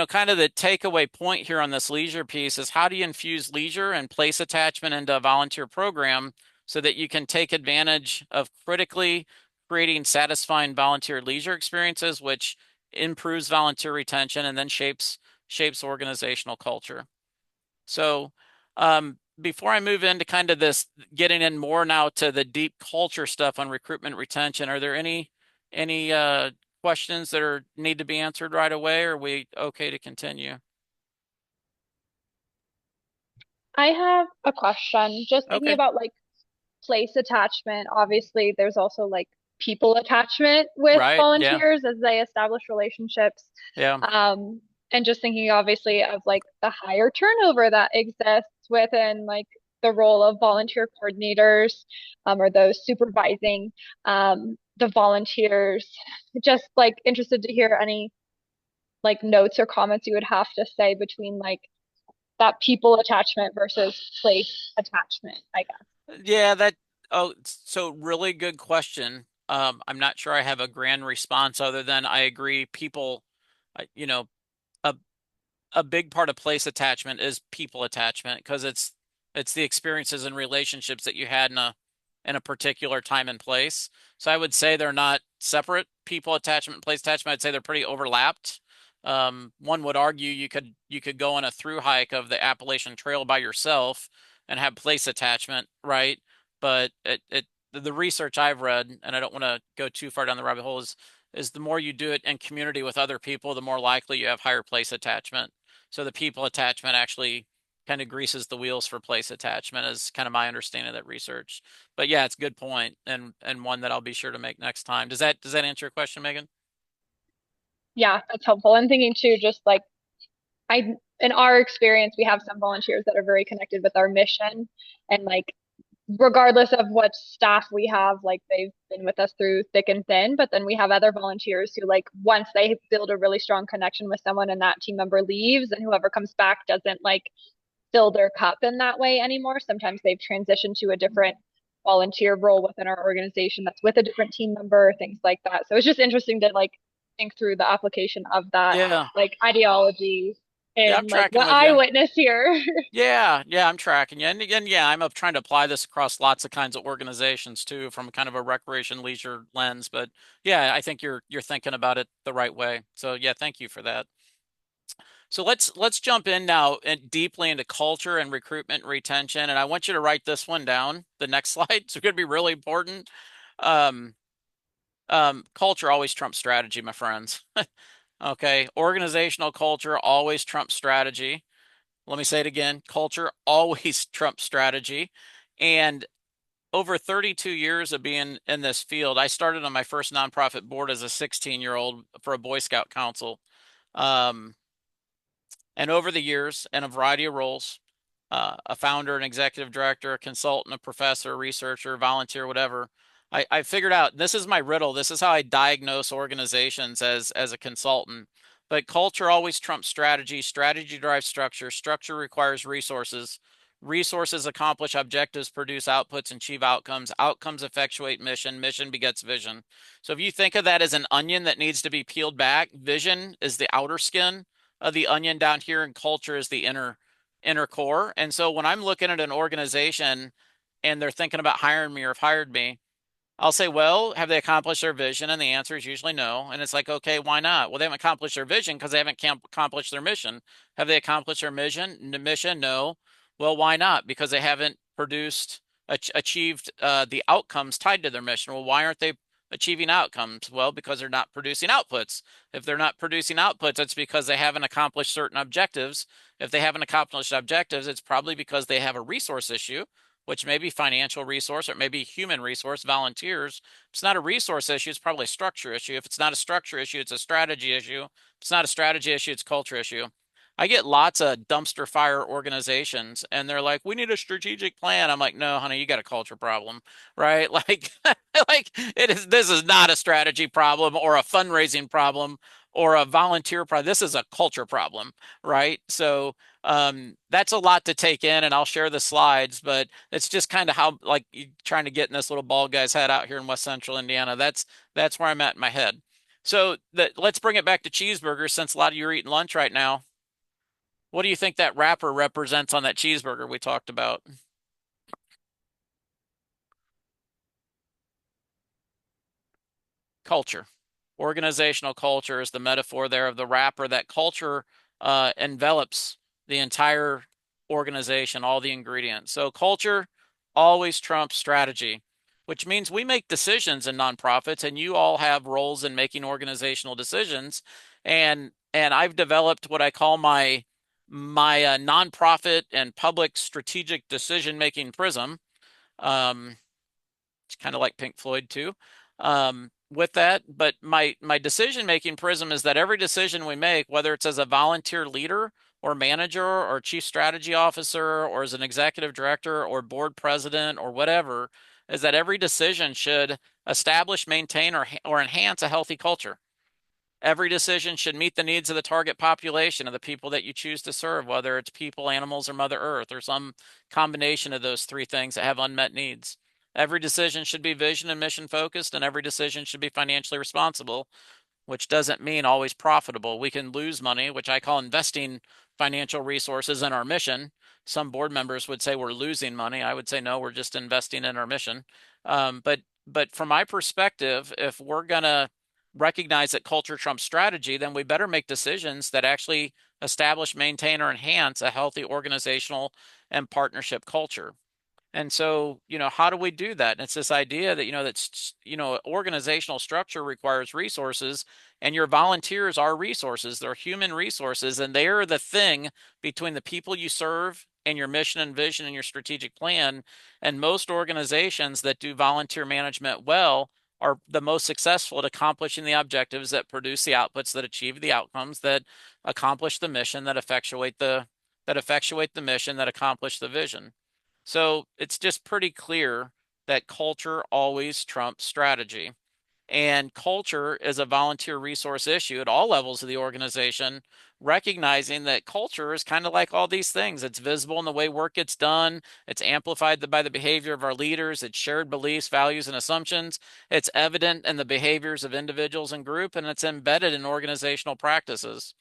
kind of the takeaway point here on this leisure piece is, how do you infuse leisure and place attachment into a volunteer program so that you can take advantage of critically creating satisfying volunteer leisure experiences, which improves volunteer retention and then shapes organizational culture. So, before I move into kind of this, getting in more now to the deep culture stuff on recruitment retention, are there any questions that need to be answered right away, or are we okay to continue? I have a question. Just thinking Okay. about like place attachment. Obviously, there's also like people attachment with Right. Yeah. volunteers as they establish relationships. Yeah. And just thinking obviously of like the higher turnover that exists within like the role of volunteer coordinators, or those supervising the volunteers. Just like interested to hear any like notes or comments you would have to say between like that people attachment versus place attachment, I guess. Yeah, so really good question. I'm not sure I have a grand response other than I agree people, you know, a a big part of place attachment is people attachment because it's the experiences and relationships that you had in a particular time and place. So I would say they're not separate, people attachment, place attachment. I'd say they're pretty overlapped. One would argue you could go on a through hike of the Appalachian Trail by yourself and have place attachment, right? But the research I've read, and I don't want to go too far down the rabbit hole, is the more you do it in community with other people, the more likely you have higher place attachment. So the people attachment actually kind of greases the wheels for place attachment is kind of my understanding of that research. But yeah, it's a good point and one that I'll be sure to make next time. Does that answer your question, Megan? Yeah, that's helpful. I'm thinking too, just like in our experience, we have some volunteers that are very connected with our mission and like regardless of what staff we have, like they've been with us through thick and thin, but then we have other volunteers who like once they build a really strong connection with someone and that team member leaves and whoever comes back doesn't like fill their cup in that way anymore. Sometimes they've transitioned to a different volunteer role within our organization that's with a different team member, things like that. So it's just interesting to like think through the application of that Yeah. like ideology Yeah, I'm and like tracking what with I you. witness here. Yeah, I'm tracking you. And again, yeah, I'm trying to apply this across lots of kinds of organizations too, from kind of a recreation leisure lens. But yeah, I think you're thinking about it the right way. So yeah, thank you for that. So let's jump in now and deeply into culture and recruitment and retention. And I want you to write this one down, the next slide. It's going to be really important. Um, Culture always trumps strategy, my friends. Okay, organizational culture always trumps strategy. Let me say it again. Culture always trumps strategy. And over 32 years of being in this field, I started on my first nonprofit board as a 16-year-old for a Boy Scout council. Um, and over the years, in a variety of roles, a founder, an executive director, a consultant, a professor, a researcher, volunteer, whatever, I figured out this is my riddle. This is how I diagnose organizations as a consultant. But culture always trumps strategy. Strategy drives structure. Structure requires resources. Resources accomplish objectives, produce outputs, and achieve outcomes. Outcomes effectuate mission. Mission begets vision. So if you think of that as an onion that needs to be peeled back, vision is the outer skin of the onion down here, and culture is the inner core. And so when I'm looking at an organization and they're thinking about hiring me or have hired me, I'll say, well, have they accomplished their vision? And the answer is usually no. And it's like, okay, why not? Well, they haven't accomplished their vision because they haven't accomplished their mission. Have they accomplished their mission? No. Well, why not? Because they haven't achieved the outcomes tied to their mission. Well, why aren't they achieving outcomes? Well, because they're not producing outputs. If they're not producing outputs, it's because they haven't accomplished certain objectives. If they haven't accomplished objectives, it's probably because they have a resource issue, which may be financial resource or it may be human resource, volunteers. If it's not a resource issue, it's probably a structure issue. If it's not a structure issue, it's a strategy issue. If it's not a strategy issue, it's a culture issue. I get lots of dumpster fire organizations and they're like, we need a strategic plan. I'm like, no, honey, you got a culture problem, right? Like, this is not a strategy problem or a fundraising problem or a volunteer problem. This is a culture problem, right? So that's a lot to take in, and I'll share the slides, but it's just kind of how like you trying to get in this little bald guy's head out here in West Central Indiana. That's where I'm at in my head. So let's bring it back to cheeseburgers since a lot of you are eating lunch right now. What do you think that wrapper represents on that cheeseburger we talked about? Culture. Organizational culture is the metaphor there of the wrapper. That culture envelops the entire organization, all the ingredients. So culture always trumps strategy, which means we make decisions in nonprofits, and you all have roles in making organizational decisions. And I've developed what I call my nonprofit and public strategic decision making prism. Um, it's kind of like Pink Floyd too. With that, but my decision making prism is that every decision we make, whether it's as a volunteer leader or manager or chief strategy officer or as an executive director or board president or whatever, is that every decision should establish, maintain, or enhance a healthy culture. Every decision should meet the needs of the target population of the people that you choose to serve, whether it's people, animals, or Mother Earth, or some combination of those three things that have unmet needs. Every decision should be vision and mission focused, and every decision should be financially responsible, which doesn't mean always profitable. We can lose money, which I call investing financial resources in our mission. Some board members would say we're losing money. I would say no, we're just investing in our mission. But from my perspective, if we're gonna recognize that culture trumps strategy, then we better make decisions that actually establish, maintain, or enhance a healthy organizational and partnership culture. And so, how do we do that? And it's this idea that, organizational structure requires resources, and your volunteers are resources. They're human resources, and they are the thing between the people you serve and your mission and vision and your strategic plan. And most organizations that do volunteer management well are the most successful at accomplishing the objectives that produce the outputs that achieve the outcomes that accomplish the mission, that effectuate the mission, that accomplish the vision. So it's just pretty clear that culture always trumps strategy. And culture is a volunteer resource issue at all levels of the organization, recognizing that culture is kind of like all these things. It's visible in the way work gets done. It's amplified by the behavior of our leaders. It's shared beliefs, values, and assumptions. It's evident in the behaviors of individuals and group, and it's embedded in organizational practices.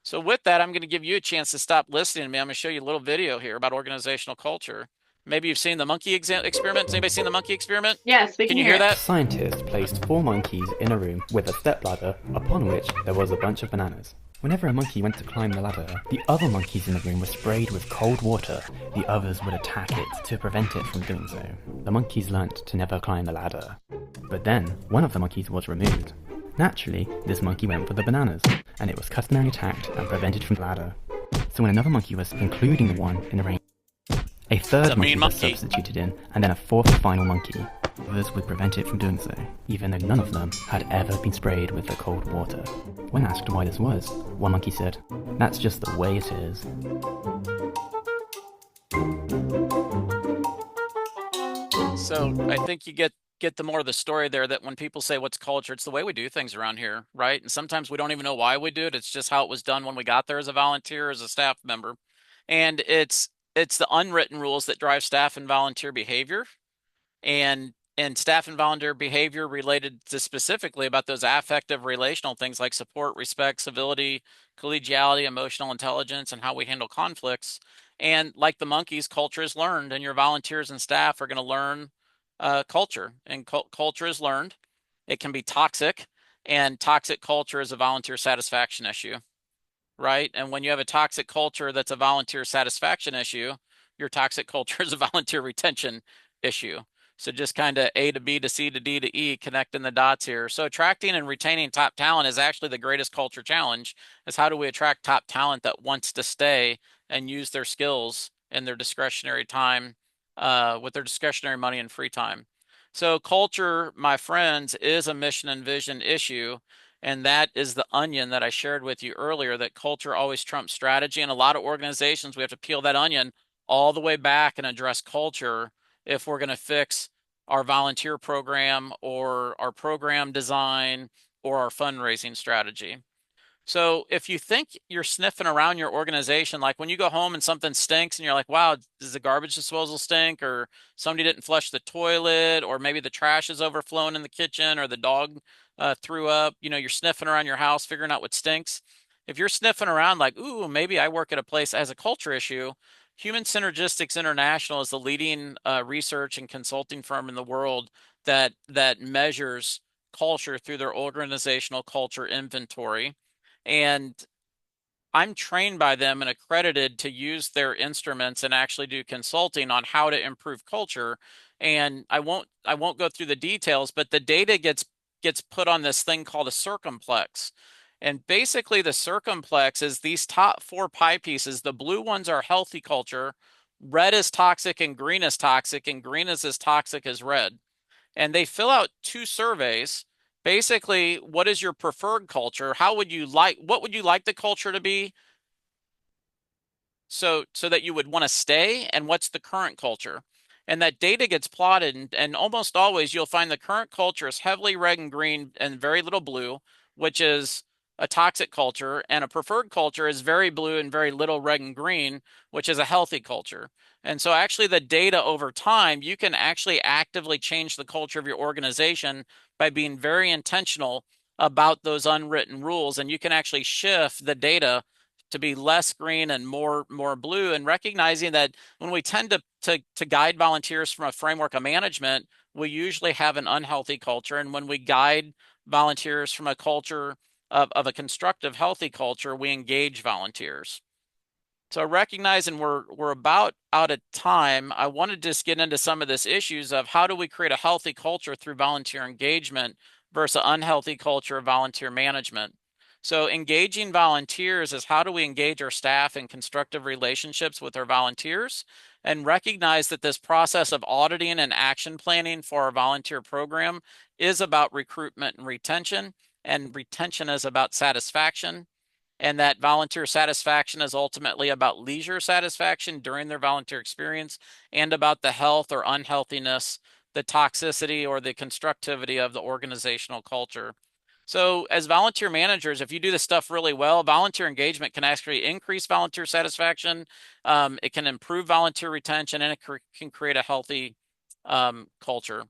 So with that, I'm going to give you a chance to stop listening to me. I'm going to show you a little video here about organizational culture. Maybe you've seen the monkey experiment. Has anybody seen the monkey experiment? Yes, we can you hear that? Scientists placed 4 monkeys in a room with a stepladder upon which there was a bunch of bananas. Whenever a monkey went to climb the ladder, the other monkeys in the room were sprayed with cold water. The others would attack it to prevent it from doing so. The monkeys learnt to never climb the ladder. But then, one of the monkeys was removed. Naturally, this monkey went for the bananas, and it was customarily attacked and prevented from the ladder. So when another monkey was including the one in the ring, a third monkey was substituted in, and then a fourth final monkey. Others would prevent it from doing so, even though none of them had ever been sprayed with the cold water. When asked why this was, one monkey said, "That's just the way it is." So I think you get the more of the story there, that when people say what's culture, it's the way we do things around here, right? And sometimes we don't even know why we do it. It's just how it was done when we got there as a volunteer, as a staff member. And it's the unwritten rules that drive staff and volunteer behavior, and staff and volunteer behavior related to specifically about those affective relational things like support, respect, civility, collegiality, emotional intelligence, and how we handle conflicts. And like the monkeys, culture is learned, and your volunteers and staff are going to learn culture, and culture is learned. It can be toxic, and toxic culture is a volunteer satisfaction issue, right? And when you have a toxic culture that's a volunteer satisfaction issue, your toxic culture is a volunteer retention issue. So just kind of A to B to C to D to E, connecting the dots here. So attracting and retaining top talent is actually the greatest culture challenge, is how do we attract top talent that wants to stay and use their skills and their discretionary time, with their discretionary money and free time. So culture, my friends, is a mission and vision issue. And that is the onion that I shared with you earlier, that culture always trumps strategy. And a lot of organizations, we have to peel that onion all the way back and address culture if we're going to fix our volunteer program or our program design or our fundraising strategy. So if you think you're sniffing around your organization, like when you go home and something stinks and you're like, wow, does the garbage disposal stink, or somebody didn't flush the toilet, or maybe the trash is overflowing in the kitchen, or the dog threw up, you're sniffing around your house, figuring out what stinks. If you're sniffing around like, ooh, maybe I work at a place as a culture issue, Human Synergistics International is the leading research and consulting firm in the world that measures culture through their organizational culture inventory. And I'm trained by them and accredited to use their instruments and actually do consulting on how to improve culture. And I won't go through the details, but the data gets put on this thing called a circumplex. And basically the circumplex is these top 4 pie pieces. The blue ones are healthy culture, red is toxic, and green is toxic, and green is as toxic as red. And they fill out 2 surveys. Basically, what is your preferred culture? What would you like the culture to be so that you would want to stay, and what's the current culture? And that data gets plotted, and almost always you'll find the current culture is heavily red and green and very little blue, which is a toxic culture, and a preferred culture is very blue and very little red and green, which is a healthy culture. And so actually the data over time, you can actually actively change the culture of your organization by being very intentional about those unwritten rules. And you can actually shift the data to be less green and more blue, and recognizing that when we tend to guide volunteers from a framework of management, we usually have an unhealthy culture. And when we guide volunteers from a culture of a constructive, healthy culture, we engage volunteers. So recognizing we're about out of time, I want to just get into some of this issues of how do we create a healthy culture through volunteer engagement versus an unhealthy culture of volunteer management. So engaging volunteers is how do we engage our staff in constructive relationships with our volunteers, and recognize that this process of auditing and action planning for our volunteer program is about recruitment and retention is about satisfaction, and that volunteer satisfaction is ultimately about leisure satisfaction during their volunteer experience and about the health or unhealthiness, the toxicity or the constructivity of the organizational culture. So as volunteer managers, if you do this stuff really well, volunteer engagement can actually increase volunteer satisfaction. It can improve volunteer retention, and it can create a healthy culture.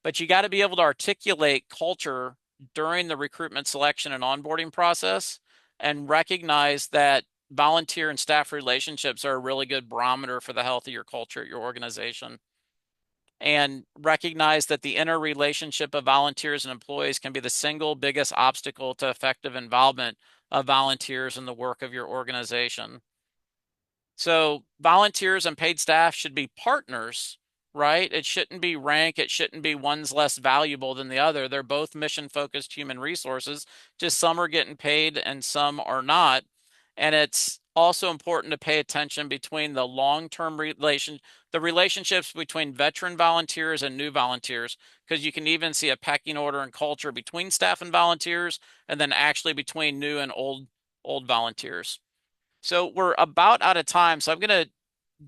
But you got to be able to articulate culture during the recruitment, selection, and onboarding process, and recognize that volunteer and staff relationships are a really good barometer for the health of your culture at your organization. And recognize that the interrelationship of volunteers and employees can be the single biggest obstacle to effective involvement of volunteers in the work of your organization. So volunteers and paid staff should be partners, right? It shouldn't be rank. It shouldn't be one's less valuable than the other. They're both mission-focused human resources. Just some are getting paid and some are not. And it's also important to pay attention between the long-term the relationships between veteran volunteers and new volunteers, because you can even see a pecking order and culture between staff and volunteers, and then actually between new and old volunteers. So we're about out of time. So I'm going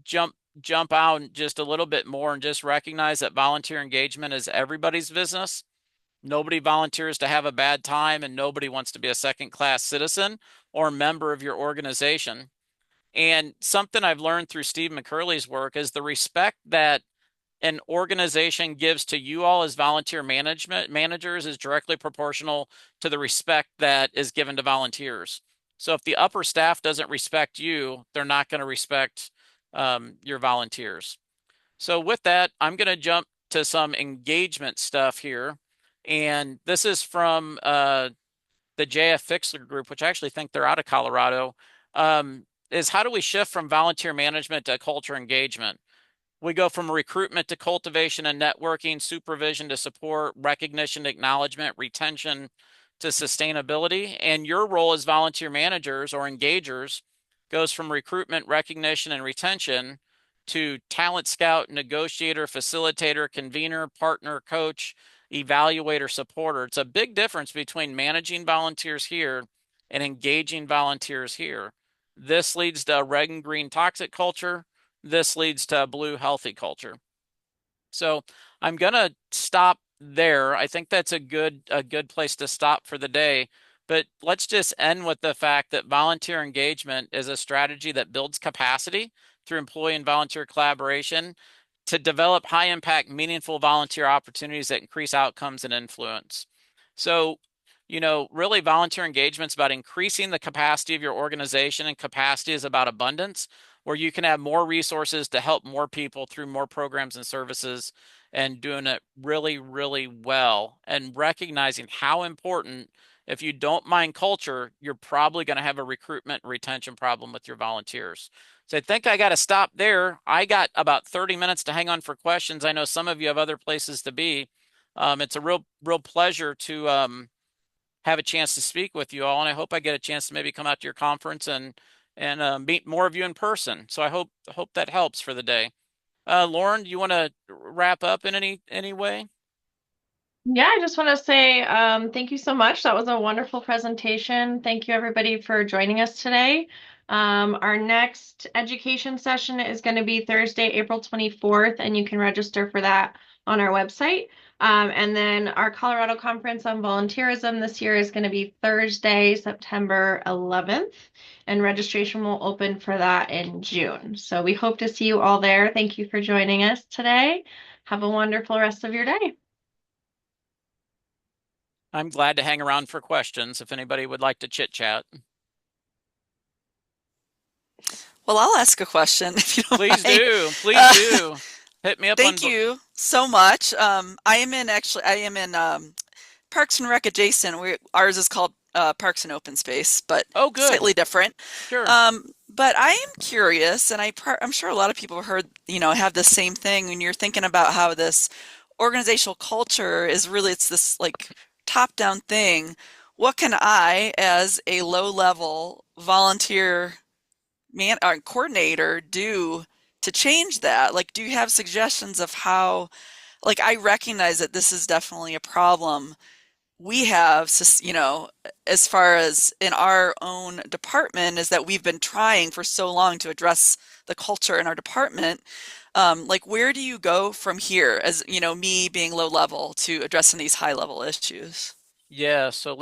to jump out just a little bit more and just recognize that volunteer engagement is everybody's business. Nobody volunteers to have a bad time, and nobody wants to be a second-class citizen or member of your organization. And something I've learned through Steve McCurley's work is the respect that an organization gives to you all as volunteer managers is directly proportional to the respect that is given to volunteers. So if the upper staff doesn't respect you, they're not going to respect your volunteers. So with that, I'm going to jump to some engagement stuff here. And this is from the JF Fixler group, which I actually think they're out of Colorado, is how do we shift from volunteer management to culture engagement? We go from recruitment to cultivation and networking, supervision to support, recognition to acknowledgement, retention to sustainability. And your role as volunteer managers or engagers goes from recruitment, recognition, and retention to talent scout, negotiator, facilitator, convener, partner, coach, evaluator, supporter. It's a big difference between managing volunteers here and engaging volunteers here. This leads to a red and green toxic culture. This leads to a blue healthy culture. So I'm going to stop there. I think that's a good place to stop for the day. But let's just end with the fact that volunteer engagement is a strategy that builds capacity through employee and volunteer collaboration to develop high impact, meaningful volunteer opportunities that increase outcomes and influence. So, really volunteer engagement is about increasing the capacity of your organization, and capacity is about abundance, where you can have more resources to help more people through more programs and services, and doing it really, really well, and recognizing how important, if you don't mind culture, you're probably going to have a recruitment and retention problem with your volunteers. So I think I got to stop there. I got about 30 minutes to hang on for questions. I know some of you have other places to be. It's a real pleasure to have a chance to speak with you all, and I hope I get a chance to maybe come out to your conference and meet more of you in person. So I hope that helps for the day. Lauren, do you want to wrap up in any way? Yeah, I just want to say thank you so much. That was a wonderful presentation. Thank you, everybody, for joining us today. Our next education session is going to be Thursday, April 24th, and you can register for that on our website. And then our Colorado Conference on Volunteerism this year is going to be Thursday, September 11th, and registration will open for that in June. So we hope to see you all there. Thank you for joining us today. Have a wonderful rest of your day. I'm glad to hang around for questions if anybody would like to chit chat. Well, I'll ask a question if you don't Please mind. do. Please do. Hit me up on. Thank you so much. I am in Parks and Rec adjacent. Ours is called Parks and Open Space, but Oh, good. slightly different. Sure. But I am curious, and I'm sure a lot of people have heard, have the same thing when you're thinking about how this organizational culture is really, it's this like top-down thing. What can I, as a low-level volunteer coordinator, do to change that? Like, do you have suggestions of how, like, I recognize that this is definitely a problem we have, as far as in our own department, is that we've been trying for so long to address the culture in our department. Like, where do you go from here as, me being low level to addressing these high level issues? Yeah, so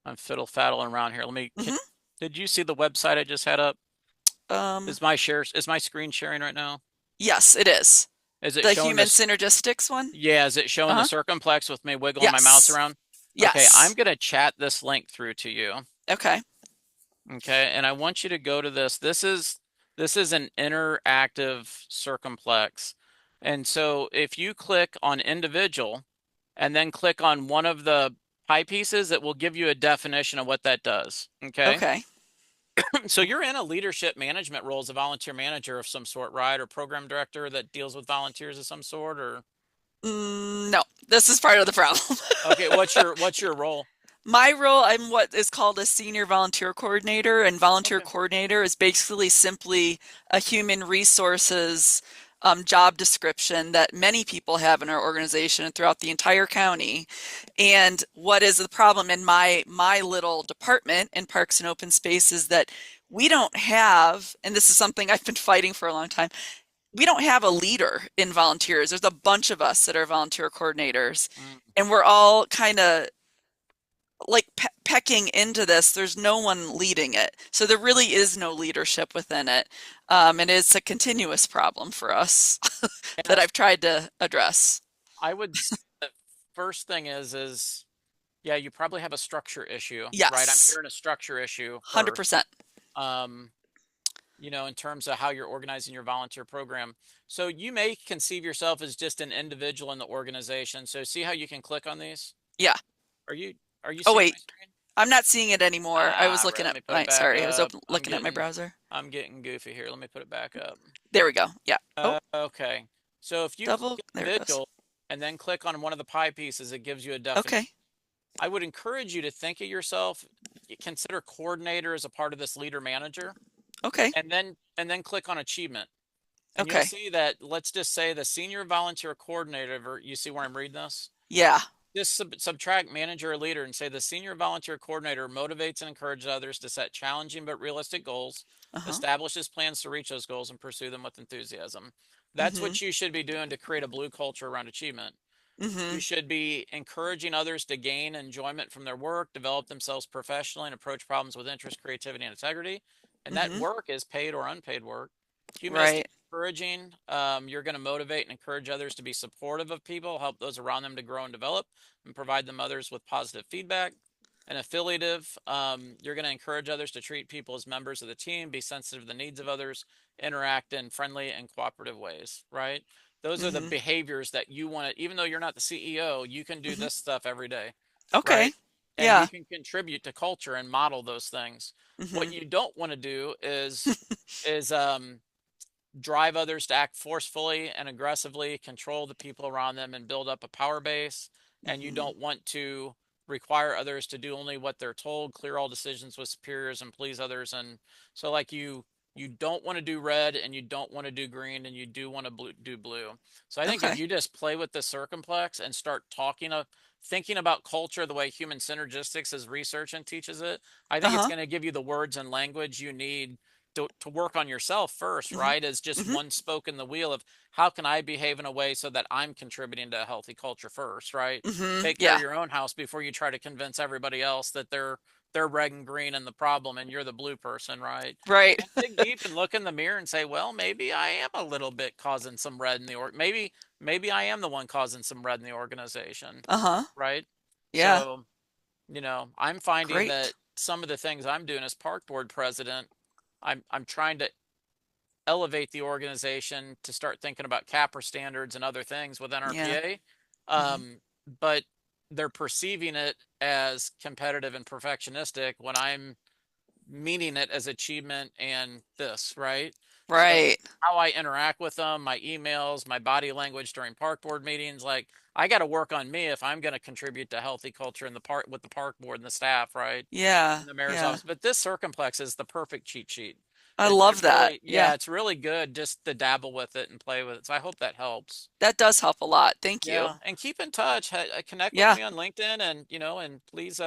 I'm fiddle-faddling around here. Mhm. Did you see the website I just had up? Um, Is my screen sharing right now? yes, it is. Is it The showing human this? synergistics one? Yeah, is it showing the Uh-huh. circumplex with me wiggling my mouse Yes. around? Okay, Yes. I'm gonna chat this link through to you. Okay. Okay, and I want you to go to this. This is an interactive circumplex. And so if you click on individual and then click on one of the pie pieces, it will give you a definition of what that does. Okay. Okay. So you're in a leadership management role as a volunteer manager of some sort, right? Or program director that deals with volunteers of some sort, or No, this is part of the problem. okay, what's your role? My role, I'm what is called a senior volunteer coordinator, and volunteer Okay. coordinator is basically simply a human resources job description that many people have in our organization and throughout the entire county. And what is the problem in my little department in Parks and Open Space is that we don't have, and this is something I've been fighting for a long time, we don't have a leader in volunteers. There's a bunch of us that are volunteer coordinators, and we're all kind of like pecking into this. There's no one leading it. So there really is no leadership within it. And it's a continuous problem for us that I've tried to address. I would say the first thing is yeah, you probably have a structure issue, right? I'm Yes, hearing a structure issue first. 100%. In terms of how you're organizing your volunteer program. So you may conceive yourself as just an individual in the organization. So see how you can click on these? Yeah. Are you Oh, seeing my wait, screen? I'm not seeing it anymore. I was Right, looking let at me put it back sorry, I was up. looking at my browser. I'm getting goofy here. Let me put it back up. There we go. Yeah. Oh, Okay. So if you double, click there it goes. individual and then click on one of the pie pieces, it gives you a definition. Okay. I would encourage you to think of yourself, consider coordinator as a part of this leader manager, Okay. and then click on achievement. And you'll Okay. see that, let's just say the senior volunteer coordinator, you see where I'm reading this? Yeah. Just subtract manager or leader and say the senior volunteer coordinator motivates and encourages others to set challenging but realistic goals, Uh-huh. establishes plans to reach those goals, and pursue them with enthusiasm. That's what you should be doing to create a blue culture around achievement. You should be encouraging others to gain enjoyment from their work, develop themselves professionally, and approach problems with interest, creativity, and integrity. And that work is paid or unpaid work. Humanistic, Right. encouraging, you're going to motivate and encourage others to be supportive of people, help those around them to grow and develop, and provide them others with positive feedback. And affiliative, you're going to encourage others to treat people as members of the team, be sensitive to the needs of others, interact in friendly and cooperative ways, right? Those are the behaviors that you want to, even though you're not the CEO, you can do this stuff every day, Okay. right? And Yeah. you can contribute to culture and model those things. What you don't want to do is drive others to act forcefully and aggressively, control the people around them, and build up a power base. And you don't want to require others to do only what they're told, clear all decisions with superiors, and please others. And so, like, you don't want to do red, and you don't want to do green, and you do want to do blue. So I think if Okay. you just play with the circumplex and start thinking about culture the way human synergistics is research and teaches it, I think it's Uh-huh. going to give you the words and language you need to work on yourself first, Mhm. right? As just Mhm. one spoke in the wheel of how can I behave in a way so that I'm contributing to a healthy culture first, right? Mhm. Take care of Yeah. your own house before you try to convince everybody else that they're red and green and the problem and you're the blue person, right? Right. And dig deep and look in the mirror and say, well, maybe I am a little bit causing some red in the maybe I am the one causing some red in the organization, Uh-huh. right? Yeah. So, I'm finding that Great. some of the things I'm doing as park board president, I'm trying to elevate the organization to start thinking about CAPRA standards and other things within Yeah. RPA. Mhm. But they're perceiving it as competitive and perfectionistic when I'm meaning it as achievement and this, right? So Right. how I interact with them, my emails, my body language during park board meetings, like I got to work on me if I'm going to contribute to healthy culture in the park with the park board and the staff, right? Yeah. And the mayor's Yeah. office. But this circumplex is the perfect cheat sheet. I It love that. really, Yeah. yeah, it's really good just to dabble with it and play with it. So I hope that helps. That does help a lot. Thank you. Yeah, and keep in touch. Connect with Yeah. me on LinkedIn, and and please,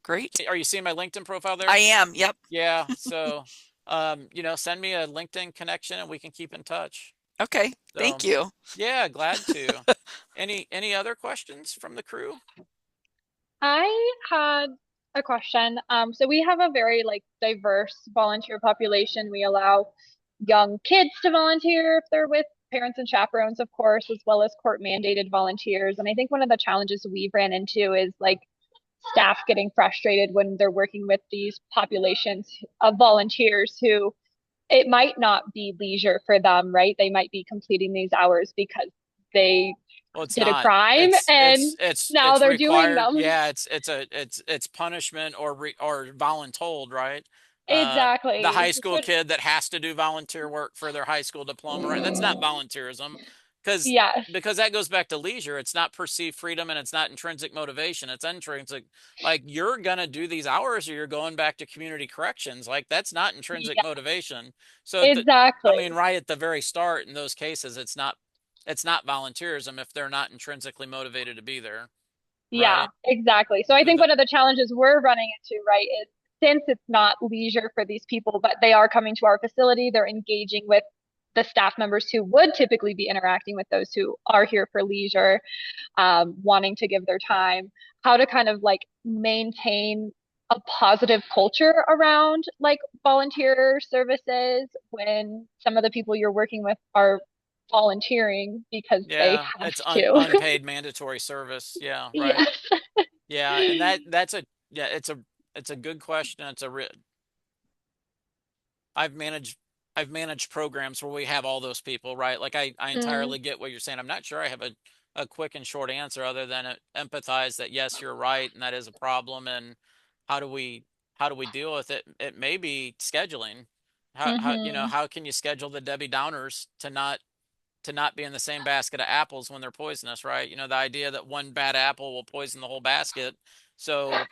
Great. are you seeing my LinkedIn profile I there? am. Yep. Yeah. So, send me a LinkedIn connection, and we can keep in touch. Okay. Thank So, you. yeah, glad to. Any other questions from the crew? I had a question. So we have a very like diverse volunteer population. We allow young kids to volunteer if they're with parents and chaperones, of course, as well as court mandated volunteers. And I think one of the challenges we've ran into is like staff getting frustrated when they're working with these populations of volunteers who it might not be leisure for them, right? They might be completing these hours because they Well, it's did a not. crime It's and it's it's now it's they're doing required. them. Yeah, it's punishment or voluntold, right? The Exactly. high school kid that has to do volunteer work for their high school diploma, right? That's not volunteerism, because Yes. that goes back to leisure. It's not perceived freedom and it's not intrinsic motivation. It's intrinsic. Like you're gonna do these hours or you're going back to community corrections. Like that's not intrinsic Yeah, motivation. So I exactly. mean, right at the very start in those cases, it's not volunteerism if they're not intrinsically motivated to be there, Yeah, right? exactly. So I But think one of the challenges we're running into, right, is since it's not leisure for these people, but they are coming to our facility, they're engaging with the staff members who would typically be interacting with those who are here for leisure, wanting to give their time, how to kind of like maintain a positive culture around like volunteer services when some of the people you're working with are volunteering because they yeah, have it's to. unpaid mandatory service. Yeah, right. Yes. Yeah, and that's a yeah, it's a good question. I've managed I've managed programs where we have all those people, right? Like I Mm, entirely get what you're saying. I'm not sure I have a quick and short answer other than empathize that yes, you're right, and that is a problem, and how do we how do we deal with it? It may be scheduling. hmm How can you schedule the Debbie Downers to not be in the same basket of apples when they're poisonous, right? The idea that one bad apple will poison the whole basket. So,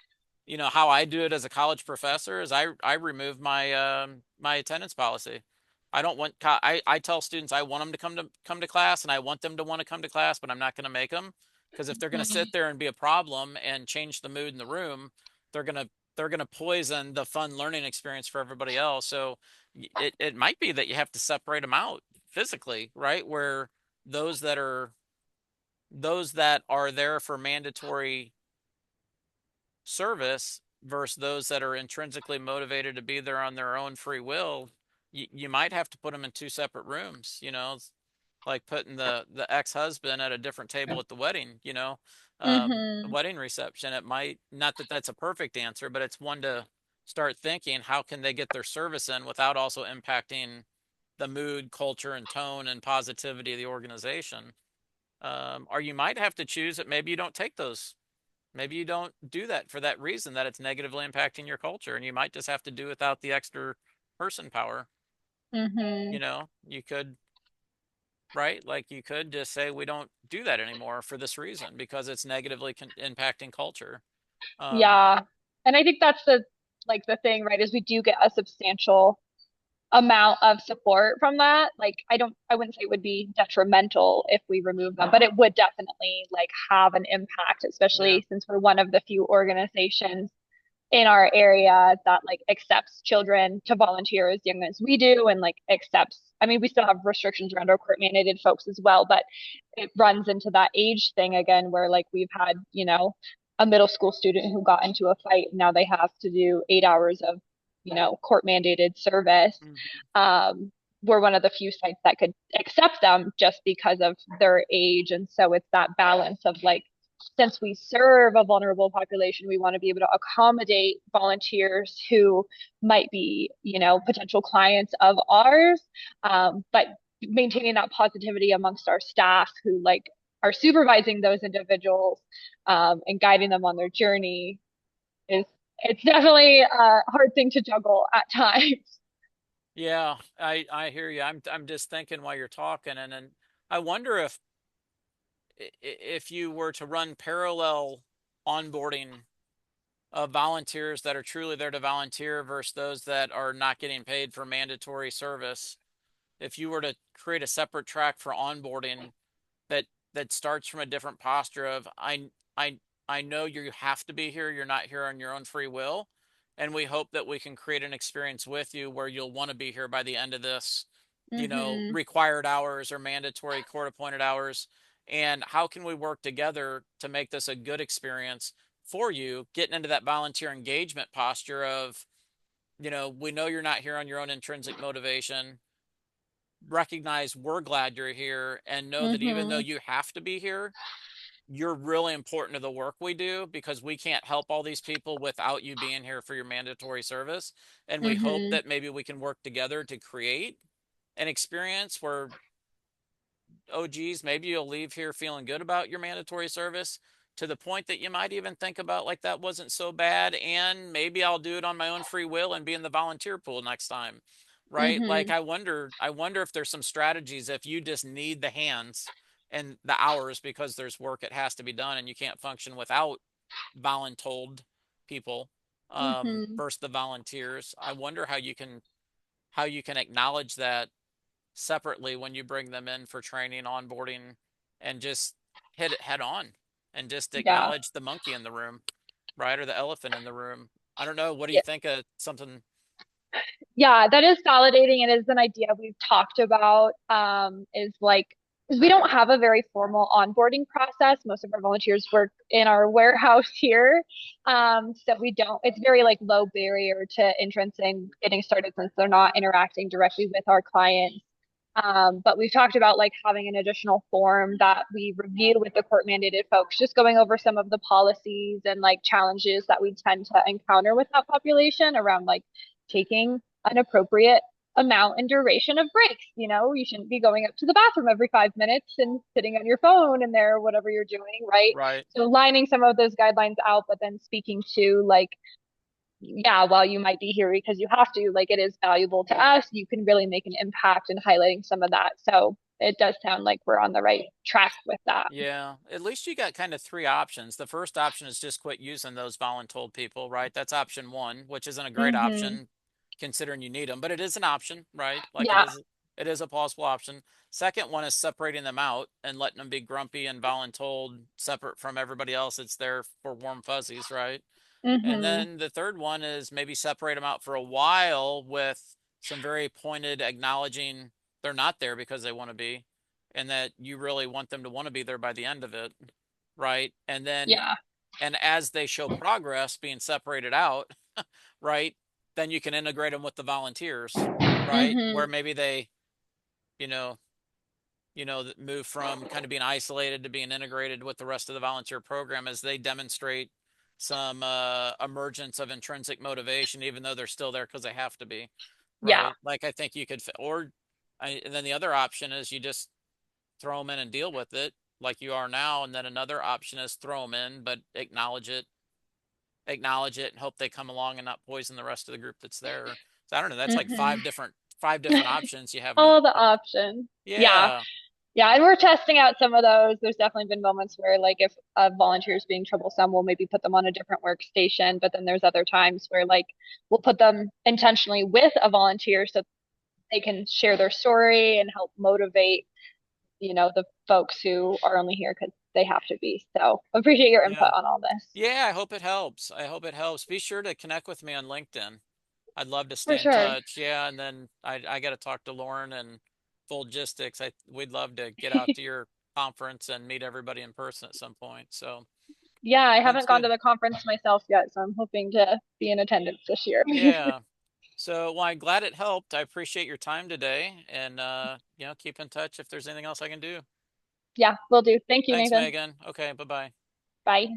how I do it as a college professor is I remove my attendance policy. I don't want I tell students I want them to come to class and I want them to want to come to class, but I'm not going to make them, because if they're going to sit there and be a problem and change the mood in the room, they're going to they're going to poison the fun learning experience for everybody else. So it might be that you have to separate them out physically, right? Where those that are those that are there for mandatory service versus those that are intrinsically motivated to be there on their own free will, you might have to put them in two separate rooms, It's like putting the ex-husband at a different table at the wedding, hmm wedding reception. It might not that that's a perfect answer, but it's one to start thinking how can they get their service in without also impacting the mood, culture, and tone and positivity of the organization. Or you might have to choose that maybe you don't take those. Maybe you don't do that for that reason, that it's negatively impacting your culture, and you might just have to do without the extra person power. hmm You could, right? Like you could just say we don't do that anymore for this reason because it's negatively impacting culture. Um, Yeah. And I think that's the like the thing, right, is we do get a substantial amount of support from that. Like I wouldn't say it would be detrimental if we remove them, but it would definitely like have an impact, yeah, especially since we're one of the few organizations in our area that like accepts children to volunteer as young as we do, and like accepts, I mean, we still have restrictions around our court mandated folks as well, but it runs into that age thing again where like we've had, you know, a middle school student who got into a fight. Now they have to do 8 hours of, you know, court mandated service. We're one of the few sites that could accept them just because of their age. And so it's that balance of like, since we serve a vulnerable population, we want to be able to accommodate volunteers who might be, you know, potential clients of ours, but maintaining that positivity amongst our staff who like are supervising those individuals, and guiding them on their journey is, it's definitely a hard thing to juggle at times. Yeah, I hear you. I'm just thinking while you're talking, and then I wonder if you were to run parallel onboarding of volunteers that are truly there to volunteer versus those that are not getting paid for mandatory service, if you were to create a separate track for onboarding that starts from a different posture of I know you have to be here, you're not here on your own free will, and we hope that we can create an experience with you where you'll want to be here by the end of this, you know, required hours or mandatory court appointed hours. And how can we work together to make this a good experience for you, getting into that volunteer engagement posture of, you know, we know you're not here on your own intrinsic motivation. Recognize we're glad you're here, and know that even though you have to be here, you're really important to the work we do, because we can't help all these people without you being here for your mandatory service. And we hope that maybe we can work together to create an experience where, oh geez, maybe you'll leave here feeling good about your mandatory service, to the point that you might even think about like that wasn't so bad, and maybe I'll do it on my own free will and be in the volunteer pool next time. Right? Like I wonder if there's some strategies if you just need the hands and the hours because there's work that has to be done and you can't function without voluntold people, versus the volunteers. I wonder how you can acknowledge that separately when you bring them in for training, onboarding, and just hit it head on and just Yeah. acknowledge the monkey in the room, right? Or the elephant in the room. I don't know. What do you Yeah. think of something? Yeah, that is validating. It is an idea we've talked about, is like, because we don't have a very formal onboarding process. Most of our volunteers work in our warehouse here. So we don't, it's very like low barrier to entrance and getting started since they're not interacting directly with our clients. But we've talked about like having an additional form that we review with the court mandated folks, just going over some of the policies and like challenges that we tend to encounter with that population around like taking an appropriate amount and duration of breaks. You know, you shouldn't be going up to the bathroom every 5 minutes and sitting on your phone in there, whatever you're doing, right? Right. So lining some of those guidelines out, but then speaking to like, yeah, while you might be here because you have to, like it is valuable to us, you can really make an impact in highlighting some of that. So it does sound like we're on the right track with that. Yeah, at least you got kind of three options. The first option is just quit using those voluntold people, right? That's option one, which isn't a great option considering you need them, but it is an option, right? Like Yeah. it is a plausible option. Second one is separating them out and letting them be grumpy and voluntold separate from everybody else that's there for warm fuzzies, right? And then the third one is maybe separate them out for a while with some very pointed acknowledging they're not there because they want to be, and that you really want them to want to be there by the end of it, right? And then, Yeah. and as they show progress being separated out, right, then you can integrate them with the volunteers, right? Where maybe they, you know, move from kind of being isolated to being integrated with the rest of the volunteer program as they demonstrate some emergence of intrinsic motivation, even though they're still there because they have to be, Yeah. right? Like I think you could, and then the other option is you just throw them in and deal with it like you are now. And then another option is throw them in, but acknowledge it and hope they come along and not poison the rest of the group that's there. So I don't know. That's like five different options you have. All the options. Yeah. Yeah. Yeah, and we're testing out some of those. There's definitely been moments where, like, if a volunteer is being troublesome, we'll maybe put them on a different workstation. But then there's other times where, like, we'll put them intentionally with a volunteer so they can share their story and help motivate, you know, the folks who are only here because they have to be. So appreciate your Yeah. input on all this. Yeah, I hope it helps. I hope it helps. Be sure to connect with me on LinkedIn. I'd love to For stay in sure. touch. Yeah, and then I got to talk to Lauren and Logistics. We'd love to get out to your conference and meet everybody in person at some point. So Yeah, I sounds haven't gone to good. the conference myself yet, so I'm hoping to be in attendance this year. Yeah. So, well, I'm glad it helped. I appreciate your time today, and keep in touch if there's anything else I can do. Yeah, will do. Thank you, Thanks, Nathan. Megan. Okay, bye-bye. Bye.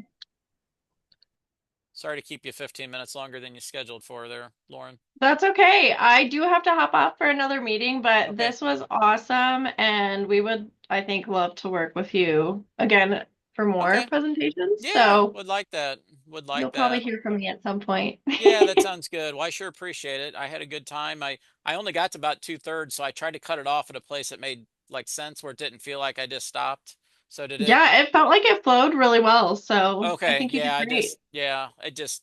Sorry to keep you 15 minutes longer than you scheduled for there, Lauren. That's okay. I do have to hop off for another meeting, but Okay. this was awesome, and we would, I think, love to work with you again for more Okay. presentations. Yeah, So would like that. Would you'll like probably that. hear from me at some point. Yeah, that sounds good. Well, I sure appreciate it. I had a good time. I only got to about 2/3, so I tried to cut it off at a place that made like sense where it didn't feel like I just stopped. So did it? Yeah, it felt like it flowed really well. So I Okay. think you did great. It just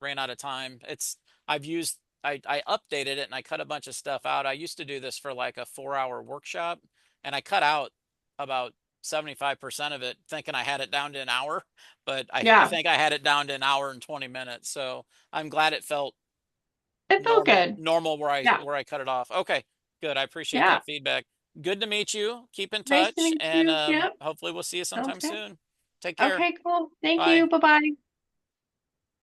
ran out of time. I've used I updated it and I cut a bunch of stuff out. I used to do this for like a 4-hour workshop and I cut out about 75% of it thinking I had it down to an hour, but I Yeah, think I had it down to an hour and 20 minutes. So I'm glad it felt it felt good. normal Yeah, where I cut it off. Okay, good. I appreciate yeah. that feedback. Good to meet you. Keep in Nice to touch meet and you. Yep, hopefully we'll see you sounds sometime good. soon. Take care. Okay, cool. Thank Bye. you. Bye-bye.